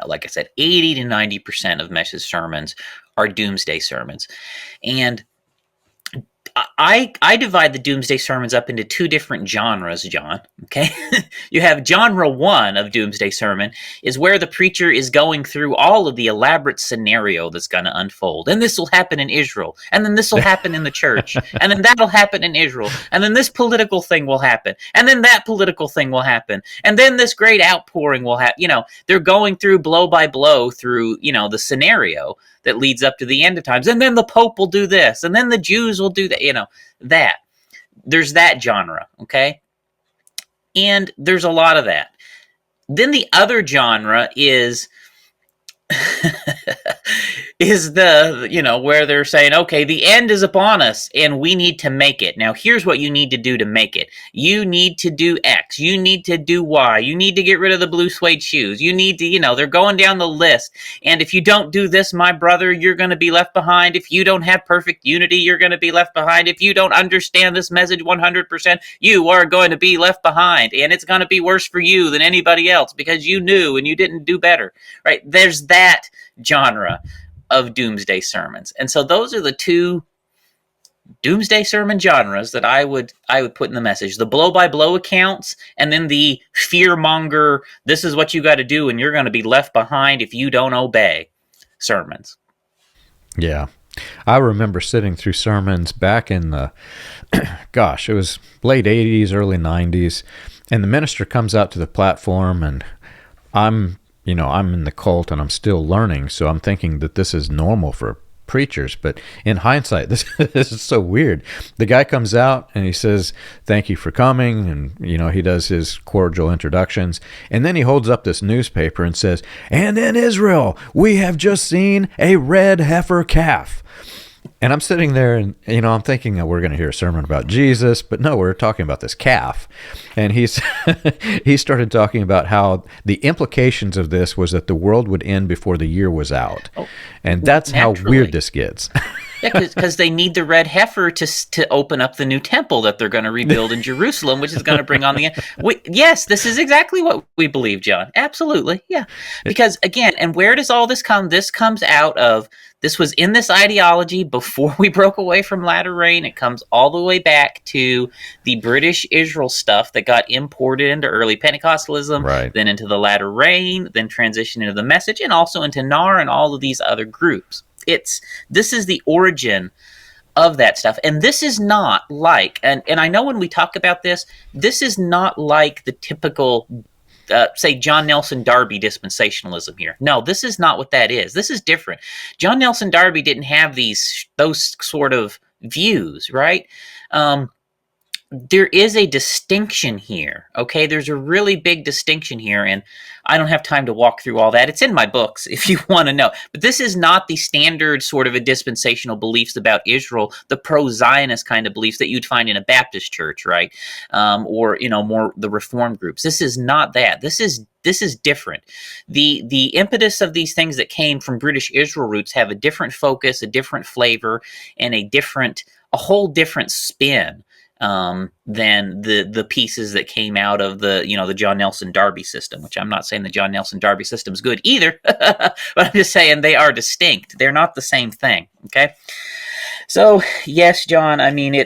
Like I said, 80 to 90% of message sermons are doomsday sermons. And I divide the doomsday sermons up into two different genres, John. Okay, you have genre one of doomsday sermon is where the preacher is going through all of the elaborate scenario that's going to unfold, and this will happen in Israel, and then this will happen in the church, and then that'll happen in Israel, and then this political thing will happen, and then that political thing will happen, and then this great outpouring will happen. They're going through blow by blow through the scenario that leads up to the end of times, and then the Pope will do this, and then the Jews will do that. That there's that genre, okay, and there's a lot of that. Then the other genre is is the where they're saying, okay, the end is upon us and we need to make it. Now here's what you need to do to make it. You need to do X, you need to do Y, you need to get rid of the blue suede shoes, you need to they're going down the list, and if you don't do this, my brother, you're going to be left behind. If you don't have perfect unity, you're going to be left behind. If you don't understand this message 100%, you are going to be left behind, and it's going to be worse for you than anybody else because you knew and you didn't do better, right? There's that genre of doomsday sermons. And so those are the two doomsday sermon genres that I would put in the message: the blow by blow accounts, and then the fear monger, this is what you got to do and you're going to be left behind if you don't obey sermons. Yeah. I remember sitting through sermons back in the it was late 80s, early 90s, and the minister comes out to the platform, and I'm in the cult and I'm still learning, so I'm thinking that this is normal for preachers. But in hindsight, this is so weird. The guy comes out and he says, "Thank you for coming," and he does his cordial introductions, and then he holds up this newspaper and says, "And in Israel, we have just seen a red heifer calf." And I'm sitting there and, I'm thinking we're going to hear a sermon about Jesus, but no, we're talking about this calf. And he started talking about how the implications of this was that the world would end before the year was out. Oh, and that's naturally how weird this gets. Yeah, because they need the red heifer to open up the new temple that they're going to rebuild in Jerusalem, which is going to bring on the end. Yes, this is exactly what we believe, John. Absolutely, yeah. Because again, and where does all this come? This comes out of, this was in this ideology before we broke away from latter rain. It comes all the way back to the British Israel stuff that got imported into early Pentecostalism, right, then into the latter rain, then transitioned into the message, and also into NAR and all of these other groups. This is the origin of that stuff. And this is not like, and I know when we talk about this is not like the typical, say, John Nelson Darby dispensationalism here. No, this is not what that is. This is different. John Nelson Darby didn't have those sort of views, right? There is a distinction here, okay? There's a really big distinction here, and I don't have time to walk through all that. It's in my books if you want to know. But this is not the standard sort of a dispensational beliefs about Israel, the pro-Zionist kind of beliefs that you'd find in a Baptist church, right? Or, more the Reform groups. This is not that. This is different. The impetus of these things that came from British Israel roots have a different focus, a different flavor, and a whole different spin than the pieces that came out of the John Nelson Darby system, which I'm not saying the John Nelson Darby system is good either, but I'm just saying they are distinct. They're not the same thing. Okay. So yes, John, I mean,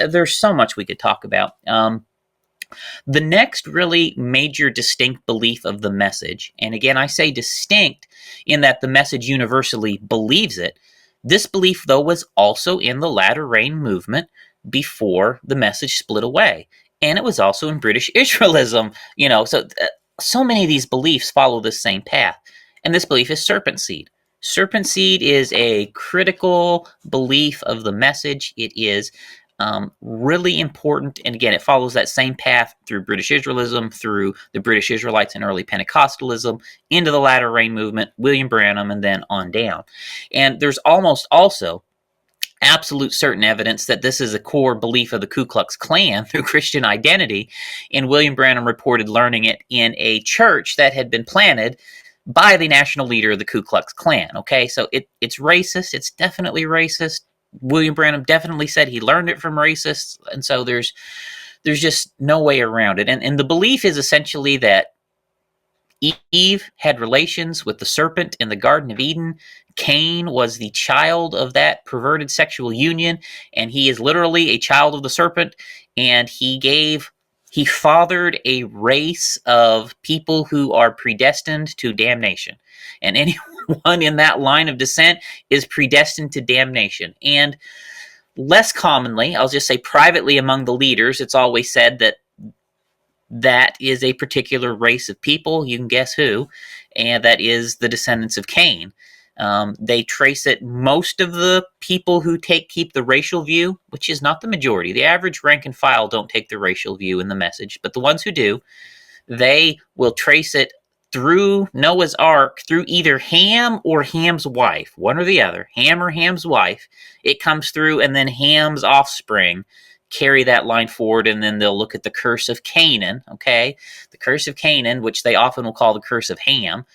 there's so much we could talk about. The next really major distinct belief of the message, and again, I say distinct in that the message universally believes it. This belief, though, was also in the latter rain movement before the message split away. And it was also in British Israelism, so many of these beliefs follow the same path. And this belief is serpent seed. Serpent seed is a critical belief of the message. It is Really important, and again, it follows that same path through British Israelism, through the British Israelites and early Pentecostalism, into the Latter Rain movement, William Branham, and then on down. And there's almost also absolute certain evidence that this is a core belief of the Ku Klux Klan through Christian identity, and William Branham reported learning it in a church that had been planted by the national leader of the Ku Klux Klan. Okay, so it's racist. It's definitely racist. William Branham definitely said he learned it from racists, and so there's just no way around it. And the belief is essentially that Eve had relations with the serpent in the Garden of Eden. Cain was the child of that perverted sexual union, and he is literally a child of the serpent, and he fathered a race of people who are predestined to damnation. And anyone in that line of descent is predestined to damnation. And less commonly, I'll just say privately among the leaders, it's always said that that is a particular race of people. You can guess who, and that is the descendants of Cain. They trace it. Most of the people who keep the racial view, which is not the majority. The average rank and file don't take the racial view in the message, but the ones who do, they will trace it through Noah's Ark, through either Ham or Ham's wife, one or the other, Ham or Ham's wife. It comes through, and then Ham's offspring carry that line forward, and then they'll look at the curse of Canaan, okay? The curse of Canaan, which they often will call the curse of Ham,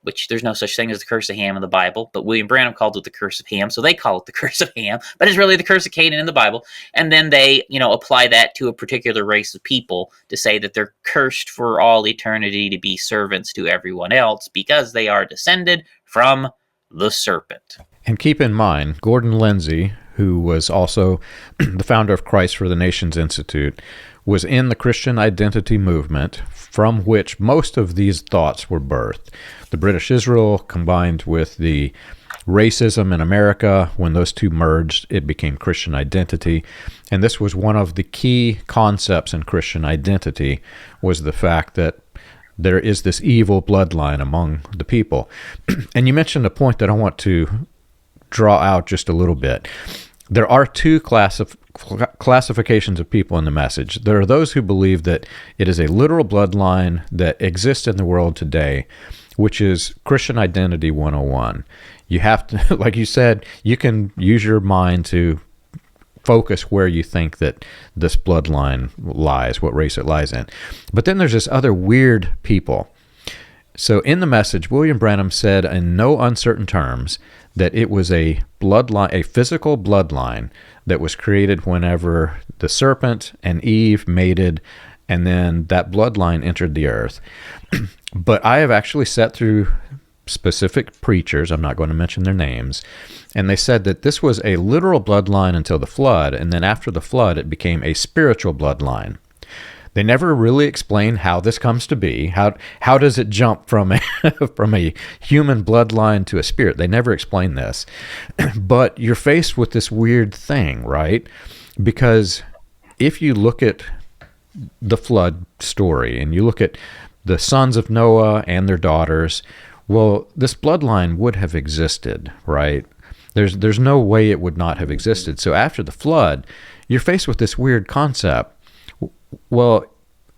which there's no such thing as the curse of Ham in the Bible, but William Branham called it the curse of Ham, so they call it the curse of Ham, but it's really the curse of Canaan in the Bible. And then they, apply that to a particular race of people to say that they're cursed for all eternity to be servants to everyone else because they are descended from the serpent. And keep in mind, Gordon Lindsay, who was also the founder of Christ for the Nations Institute, was in the Christian identity movement from which most of these thoughts were birthed. The British Israel combined with the racism in America, when those two merged, it became Christian identity. And this was one of the key concepts in Christian identity, was the fact that there is this evil bloodline among the people. And you mentioned a point that I want to draw out just a little bit. There are two classifications of people in the message. There are those who believe that it is a literal bloodline that exists in the world today, which is Christian Identity 101. You have to, like you said, you can use your mind to focus where you think that this bloodline lies, what race it lies in. But then there's this other weird people. So in the message, William Branham said in no uncertain terms that it was a bloodline, a physical bloodline that was created whenever the serpent and Eve mated, and then that bloodline entered the earth. But I have actually sat through specific preachers, I'm not going to mention their names, and they said that this was a literal bloodline until the flood, and then after the flood it became a spiritual bloodline. They never really explain how this comes to be. How does it jump from a from a human bloodline to a spirit? They never explain this. But you're faced with this weird thing, right? Because if you look at the flood story and you look at the sons of Noah and their daughters, well, this bloodline would have existed, right? There's no way it would not have existed. So after the flood, you're faced with this weird concept. Well,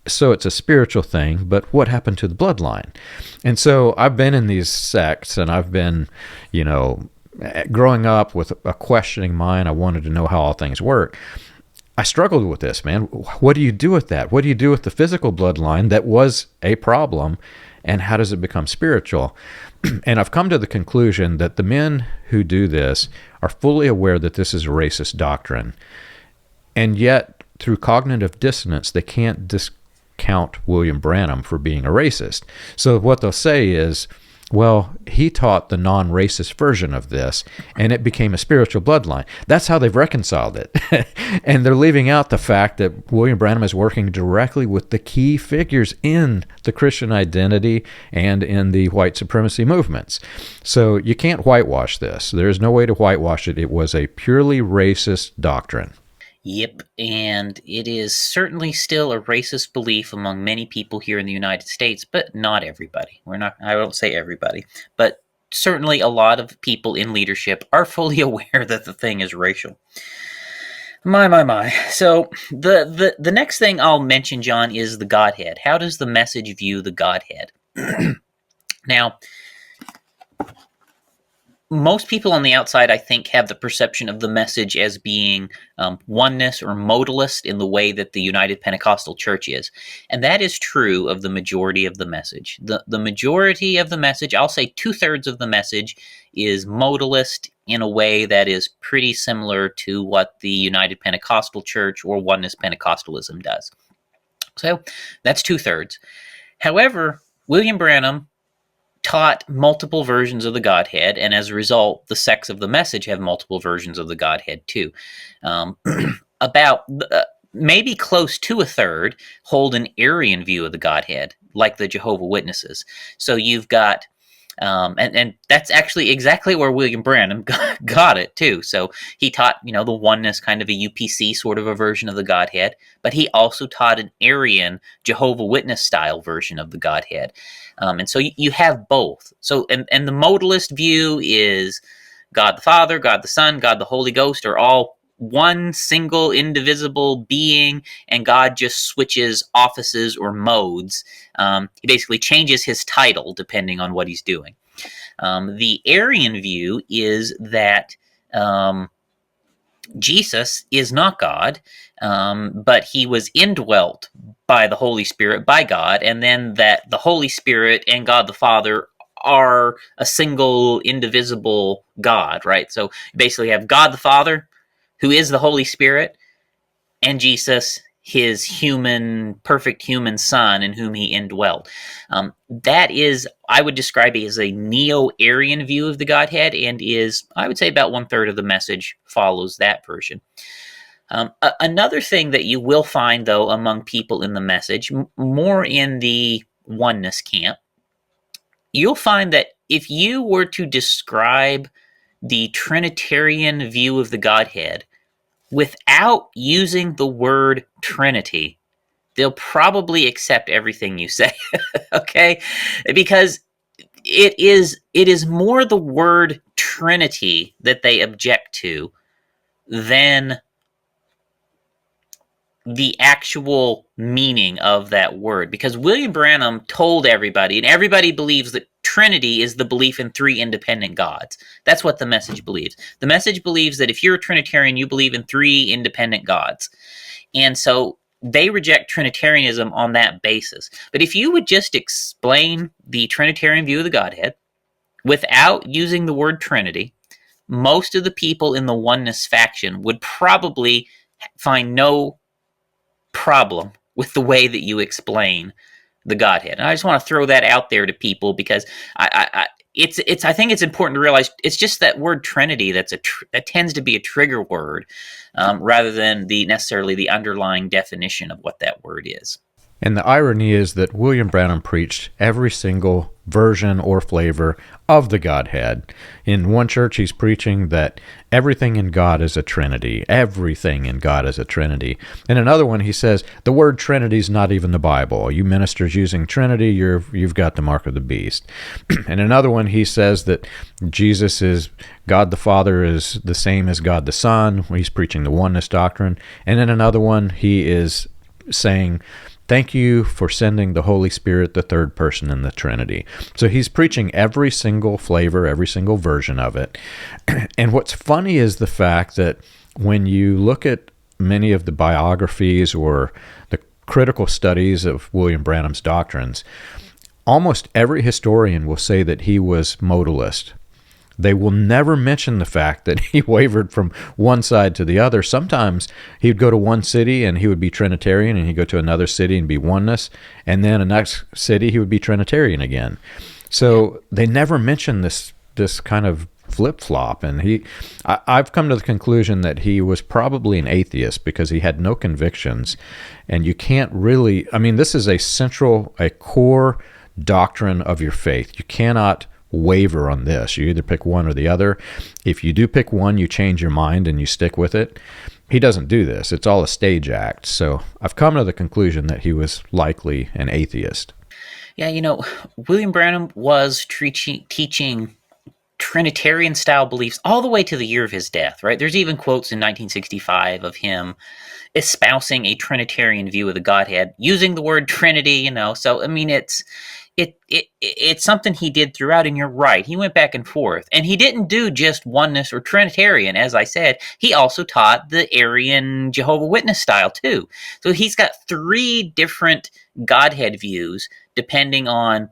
so it's a spiritual thing, but what happened to the bloodline? And so I've been in these sects, and I've been, growing up with a questioning mind. I wanted to know how all things work. I struggled with this, man. What do you do with that? What do you do with the physical bloodline that was a problem, and how does it become spiritual? And I've come to the conclusion that the men who do this are fully aware that this is a racist doctrine, and yet through cognitive dissonance, they can't discount William Branham for being a racist. So what they'll say is, well, he taught the non-racist version of this, and it became a spiritual bloodline. That's how they've reconciled it. And they're leaving out the fact that William Branham is working directly with the key figures in the Christian identity and in the white supremacy movements. So you can't whitewash this. There's no way to whitewash it. It was a purely racist doctrine. Yep, and it is certainly still a racist belief among many people here in the United States, but not everybody. I won't say everybody, but certainly a lot of people in leadership are fully aware that the thing is racial. My. So the next thing I'll mention, John, is the Godhead. How does the message view the Godhead? Now, most people on the outside, I think, have the perception of the message as being oneness or modalist in the way that the United Pentecostal Church is. And that is true of the majority of the message. The majority of the message, I'll say 2/3 of the message, is modalist in a way that is pretty similar to what the United Pentecostal Church or oneness Pentecostalism does. So that's 2/3. However, William Branham taught multiple versions of the Godhead, and as a result, the sects of the message have multiple versions of the Godhead too. About maybe close to 1/3 hold an Arian view of the Godhead, like the Jehovah's Witnesses. So you've got, and that's actually exactly where William Branham got it too. So he taught, the oneness, kind of a UPC sort of a version of the Godhead, but he also taught an Arian Jehovah's Witness style version of the Godhead. And so you have both. So, and the modalist view is God the Father, God the Son, God the Holy Ghost are all one single indivisible being, and God just switches offices or modes. He basically changes his title depending on what he's doing. The Arian view is that Jesus is not God, but he was indwelt by the Holy Spirit, by God, and then that the Holy Spirit and God the Father are a single indivisible God, right? So you basically have God the Father, who is the Holy Spirit, and Jesus, his perfect human son in whom he indwelt. That is, I would describe it as a neo-Arian view of the Godhead, and is, I would say, about 1/3 of the message follows that version. Another thing that you will find, though, among people in the message, more in the oneness camp, you'll find that if you were to describe the Trinitarian view of the Godhead without using the word Trinity, they'll probably accept everything you say. Okay? Because it is more the word Trinity that they object to than the actual meaning of that word. Because William Branham told everybody, and everybody believes, that Trinity is the belief in 3 independent gods. That's what the message believes. The message believes that if you're a Trinitarian, you believe in 3 independent gods. And so they reject Trinitarianism on that basis. But if you would just explain the Trinitarian view of the Godhead without using the word Trinity, most of the people in the oneness faction would probably find no problem with the way that you explain the Godhead. And I just want to throw that out there to people, because I think it's important to realize it's just that word Trinity that tends to be a trigger word, rather than necessarily the underlying definition of what that word is. And the irony is that William Branham preached every single version or flavor of the Godhead. In one church, he's preaching that everything in God is a Trinity. Everything in God is a Trinity. In another one, he says the word Trinity is not even the Bible. You ministers using Trinity, you've got the mark of the beast. In another one, he says that Jesus is God the Father is the same as God the Son. He's preaching the oneness doctrine. And in another one, he is saying, thank you for sending the Holy Spirit, the third person in the Trinity. So he's preaching every single flavor, every single version of it. And what's funny is the fact that when you look at many of the biographies or the critical studies of William Branham's doctrines, almost every historian will say that he was modalist. They will never mention the fact that he wavered from one side to the other. Sometimes he would go to one city and he would be Trinitarian, and he'd go to another city and be oneness, and then the next city he would be Trinitarian again. So they never mention this kind of flip-flop, and I've come to the conclusion that he was probably an atheist because he had no convictions, and you can't really, this is a core doctrine of your faith. You cannot waver on this. You either pick one or the other. If you do pick one, you change your mind and you stick with it. He doesn't do this. It's all a stage act. So I've come to the conclusion that he was likely an atheist. Yeah, William Branham was teaching Trinitarian-style beliefs all the way to the year of his death, right? There's even quotes in 1965 of him espousing a Trinitarian view of the Godhead, using the word Trinity, So, I mean, it's something he did throughout, and you're right. He went back and forth, and he didn't do just oneness or Trinitarian. As I said, he also taught the Arian Jehovah's Witness style too. So he's got 3 different Godhead views, depending on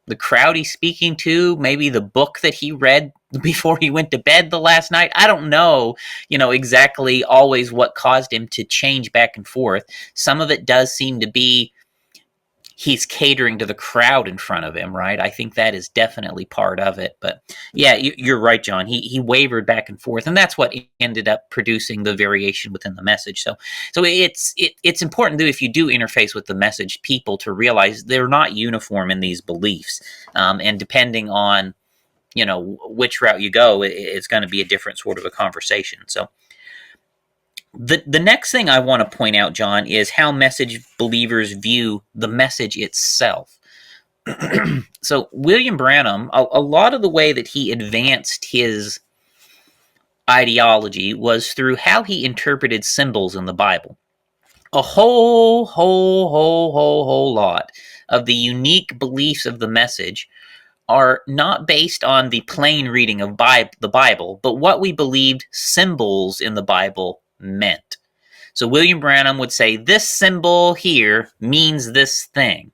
the crowd he's speaking to, maybe the book that he read before he went to bed the last night. I don't know, exactly always what caused him to change back and forth. Some of it does seem to be he's catering to the crowd in front of him, right? I think that is definitely part of it. But yeah, you're right, John. He wavered back and forth, and that's what ended up producing the variation within the message. So it's important that if you do interface with the message people to realize they're not uniform in these beliefs, and depending on which route you go, it's going to be a different sort of a conversation. So the next thing I want to point out, John, is how message believers view the message itself. So William Branham, a lot of the way that he advanced his ideology was through how he interpreted symbols in the Bible. A whole lot of the unique beliefs of the message are not based on the plain reading of the Bible, but what we believed symbols in the Bible meant. So William Branham would say, this symbol here means this thing.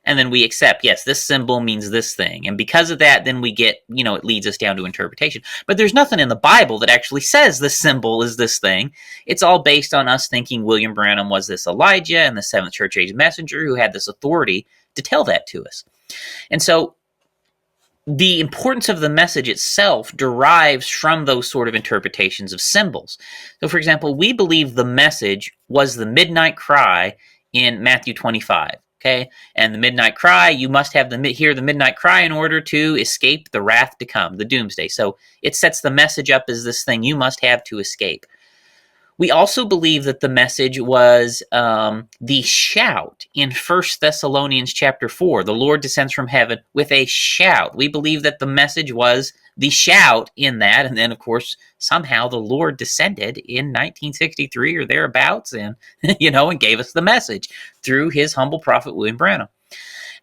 And then we accept, yes, this symbol means this thing. And because of that, then we get, it leads us down to interpretation. But there's nothing in the Bible that actually says this symbol is this thing. It's all based on us thinking William Branham was this Elijah and the 7th church age messenger who had this authority to tell that to us. And so the importance of the message itself derives from those sort of interpretations of symbols. So, for example, we believe the message was the midnight cry in Matthew 25. Okay, and the midnight cry, you must have hear the midnight cry in order to escape the wrath to come, the Doomsday. So it sets the message up as this thing you must have to escape. We also believe that the message was the shout in 1 Thessalonians chapter 4. The Lord descends from heaven with a shout. We believe that the message was the shout in that. And then, of course, somehow the Lord descended in 1963 or thereabouts and, and gave us the message through his humble prophet, William Branham.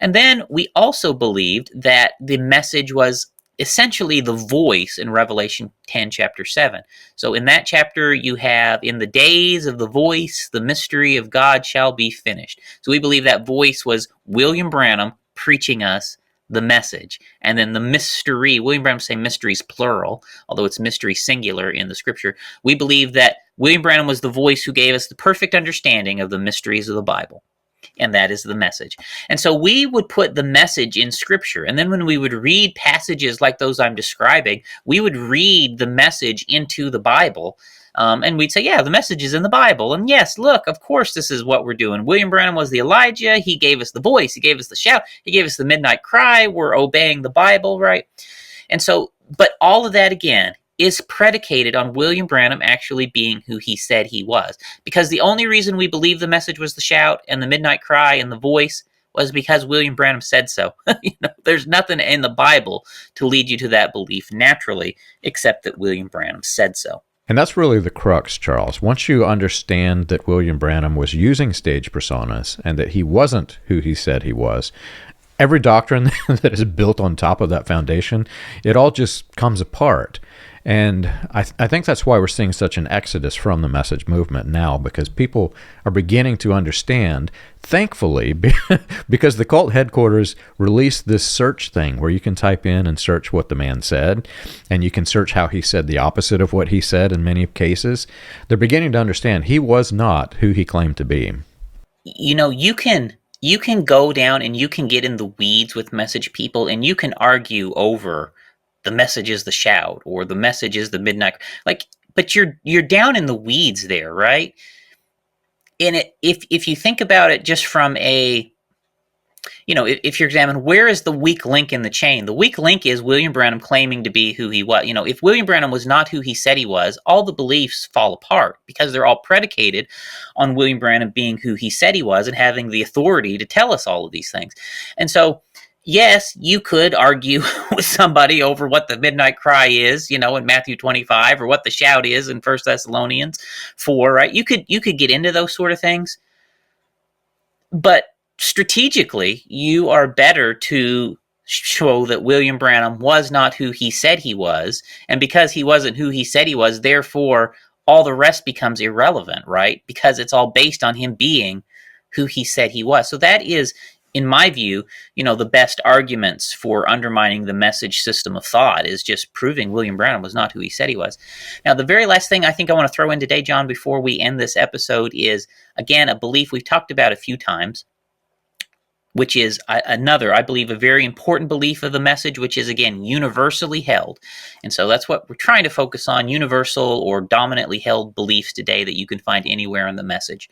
And then we also believed that the message was essentially the voice in Revelation 10, chapter 7. So in that chapter, you have, in the days of the voice, the mystery of God shall be finished. So we believe that voice was William Branham preaching us the message. And then the mystery, William Branham say mysteries plural, although it's mystery singular in the scripture. We believe that William Branham was the voice who gave us the perfect understanding of the mysteries of the Bible. And that is the message. And so we would put the message in Scripture. And then when we would read passages like those I'm describing, we would read the message into the Bible. And we'd say, yeah, the message is in the Bible. And yes, look, of course, this is what we're doing. William Branham was the Elijah. He gave us the voice. He gave us the shout. He gave us the midnight cry. We're obeying the Bible, right? And so, but all of that, again, is predicated on William Branham actually being who he said he was. Because the only reason we believe the message was the shout and the midnight cry and the voice was because William Branham said so. There's nothing in the Bible to lead you to that belief naturally, except that William Branham said so. And that's really the crux, Charles. Once you understand that William Branham was using stage personas and that he wasn't who he said he was, every doctrine that is built on top of that foundation, it all just comes apart. And I think that's why we're seeing such an exodus from the message movement now, because people are beginning to understand, thankfully, because the cult headquarters released this search thing where you can type in and search what the man said, and you can search how he said the opposite of what he said in many cases. They're beginning to understand he was not who he claimed to be. You can go down and you can get in the weeds with message people, and you can argue over the message is the shout or the message is the midnight, but you're down in the weeds there, right? And if you think about it just from a, if you examine where is the weak link in the chain, the weak link is William Branham claiming to be who he was. If William Branham was not who he said he was, all the beliefs fall apart because they're all predicated on William Branham being who he said he was and having the authority to tell us all of these things. And so, yes, you could argue with somebody over what the midnight cry is, in Matthew 25, or what the shout is in 1 Thessalonians 4, right? You could get into those sort of things, but strategically, you are better to show that William Branham was not who he said he was, and because he wasn't who he said he was, therefore all the rest becomes irrelevant, right? Because it's all based on him being who he said he was. So that is, in my view, the best arguments for undermining the message system of thought is just proving William Branham was not who he said he was. Now, the very last thing I think I want to throw in today, John, before we end this episode is, again, a belief we've talked about a few times, which is another, I believe, a very important belief of the message, which is, again, universally held. And so that's what we're trying to focus on, universal or dominantly held beliefs today that you can find anywhere in the message.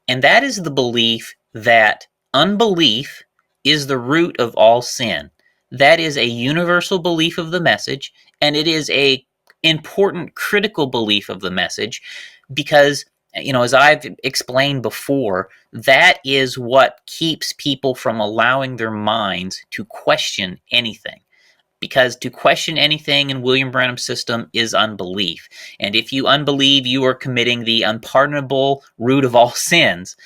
And that is the belief that unbelief is the root of all sin. That is a universal belief of the message, and it is a important, critical belief of the message because, as I've explained before, that is what keeps people from allowing their minds to question anything. Because to question anything in William Branham's system is unbelief. And if you unbelieve, you are committing the unpardonable root of all sins.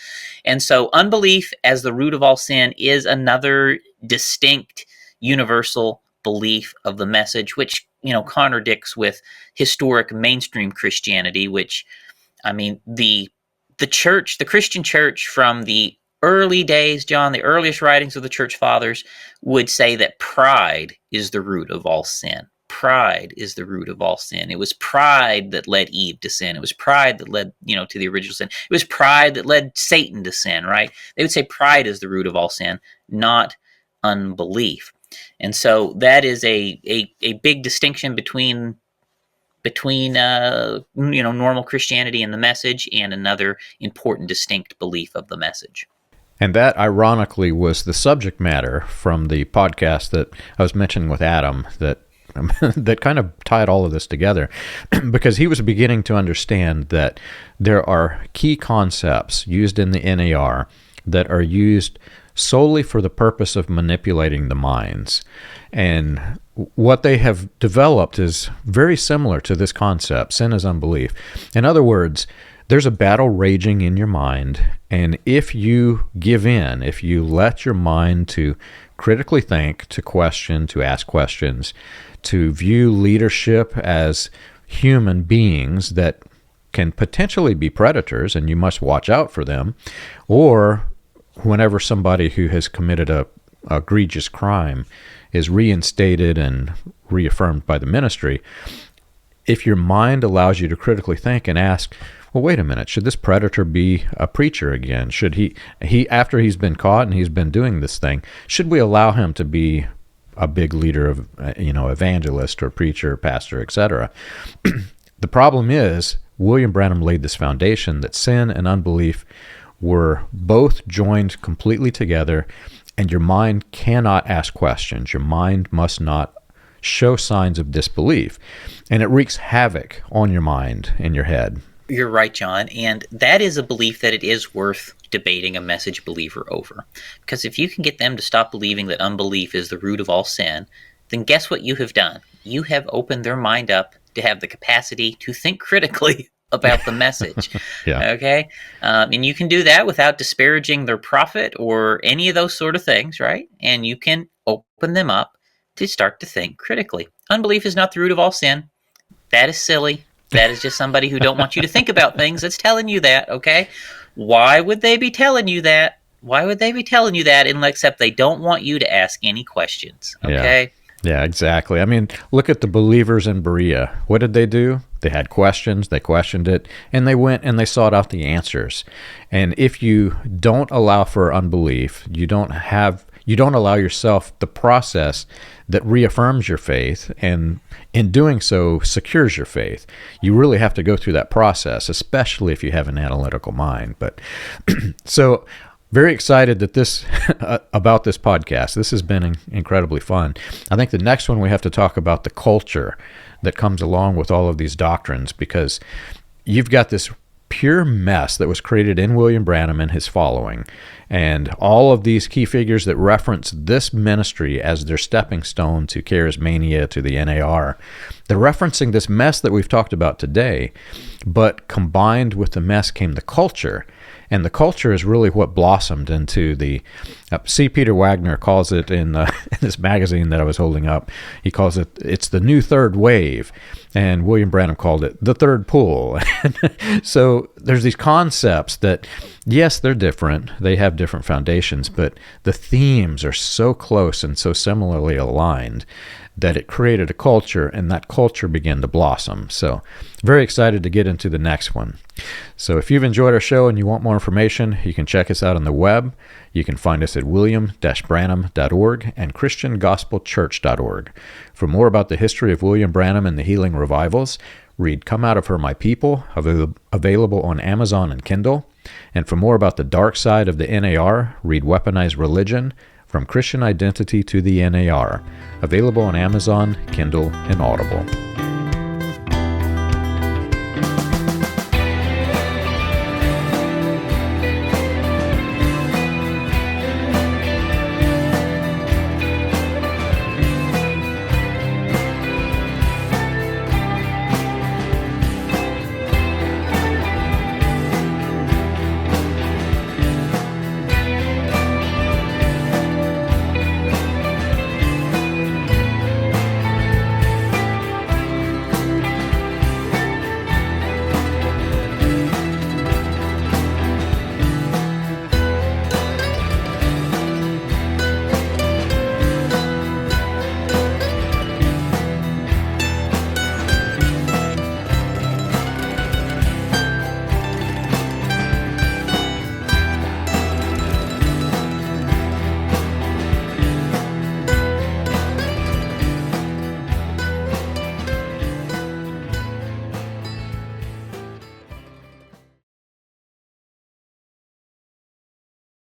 And so unbelief as the root of all sin is another distinct universal belief of the message, which, contradicts with historic mainstream Christianity, which, the church, the Christian church from the early days, John, the earliest writings of the church fathers would say that pride is the root of all sin. Pride is the root of all sin. It was pride that led Eve to sin. It was pride that led, to the original sin. It was pride that led Satan to sin, right? They would say pride is the root of all sin, not unbelief. And so that is a big distinction between normal Christianity and the message, and another important distinct belief of the message. And that, ironically, was the subject matter from the podcast that I was mentioning with Adam that that kind of tied all of this together, because he was beginning to understand that there are key concepts used in the NAR that are used solely for the purpose of manipulating the minds. And what they have developed is very similar to this concept, sin is unbelief. In other words, there's a battle raging in your mind, and if you give in, if you let your mind to critically think, to question, to ask questions, to view leadership as human beings that can potentially be predators, and you must watch out for them, or whenever somebody who has committed a egregious crime is reinstated and reaffirmed by the ministry, if your mind allows you to critically think and ask, well, wait a minute, should this predator be a preacher again? Should he after he's been caught and he's been doing this thing, should we allow him to be a big leader of, evangelist or preacher, pastor, etc.? The problem is, William Branham laid this foundation that sin and unbelief were both joined completely together, and your mind cannot ask questions. Your mind must not show signs of disbelief, and it wreaks havoc on your mind and your head. You're right, John, and that is a belief that it is worth debating a message believer over. Because if you can get them to stop believing that unbelief is the root of all sin, then guess what you have done? You have opened their mind up to have the capacity to think critically about the message. Yeah. Okay? And you can do that without disparaging their prophet or any of those sort of things, right? And you can open them up to start to think critically. Unbelief is not the root of all sin. That is silly. That is just somebody who don't want you to think about things that's telling you that, okay? Why would they be telling you that? Why would they be telling you that except they don't want you to ask any questions, okay? Yeah, exactly. I mean, look at the believers in Berea. What did they do? They had questions, they questioned it, and they went and they sought out the answers. And if you don't allow for unbelief, you don't allow yourself the process that reaffirms your faith, and in doing so secures your faith. You really have to go through that process, especially if you have an analytical mind. But so very excited that this about this podcast. This has been incredibly fun. I think the next one we have to talk about the culture that comes along with all of these doctrines, because you've got this pure mess that was created in William Branham and his following. And all of these key figures that reference this ministry as their stepping stone to charismania, to the NAR, they're referencing this mess that we've talked about today, but combined with the mess came the culture. And the culture is really what blossomed into the, C. Peter Wagner calls it in this magazine that I was holding up, he calls it's the new third wave. And William Branham called it the third pull. So there's these concepts that, yes, they're different. They have different foundations, but the themes are so close and so similarly aligned that it created a culture, and that culture began to blossom. So very excited to get into the next one. So if you've enjoyed our show and you want more information, you can check us out on the web. You can find us at william-branham.org and christiangospelchurch.org. For more about the history of William Branham and the healing revivals, read Come Out of Her, My People, available on Amazon and Kindle. And for more about the dark side of the NAR, read Weaponized Religion, From Christian Identity to the NAR, available on Amazon, Kindle, and Audible.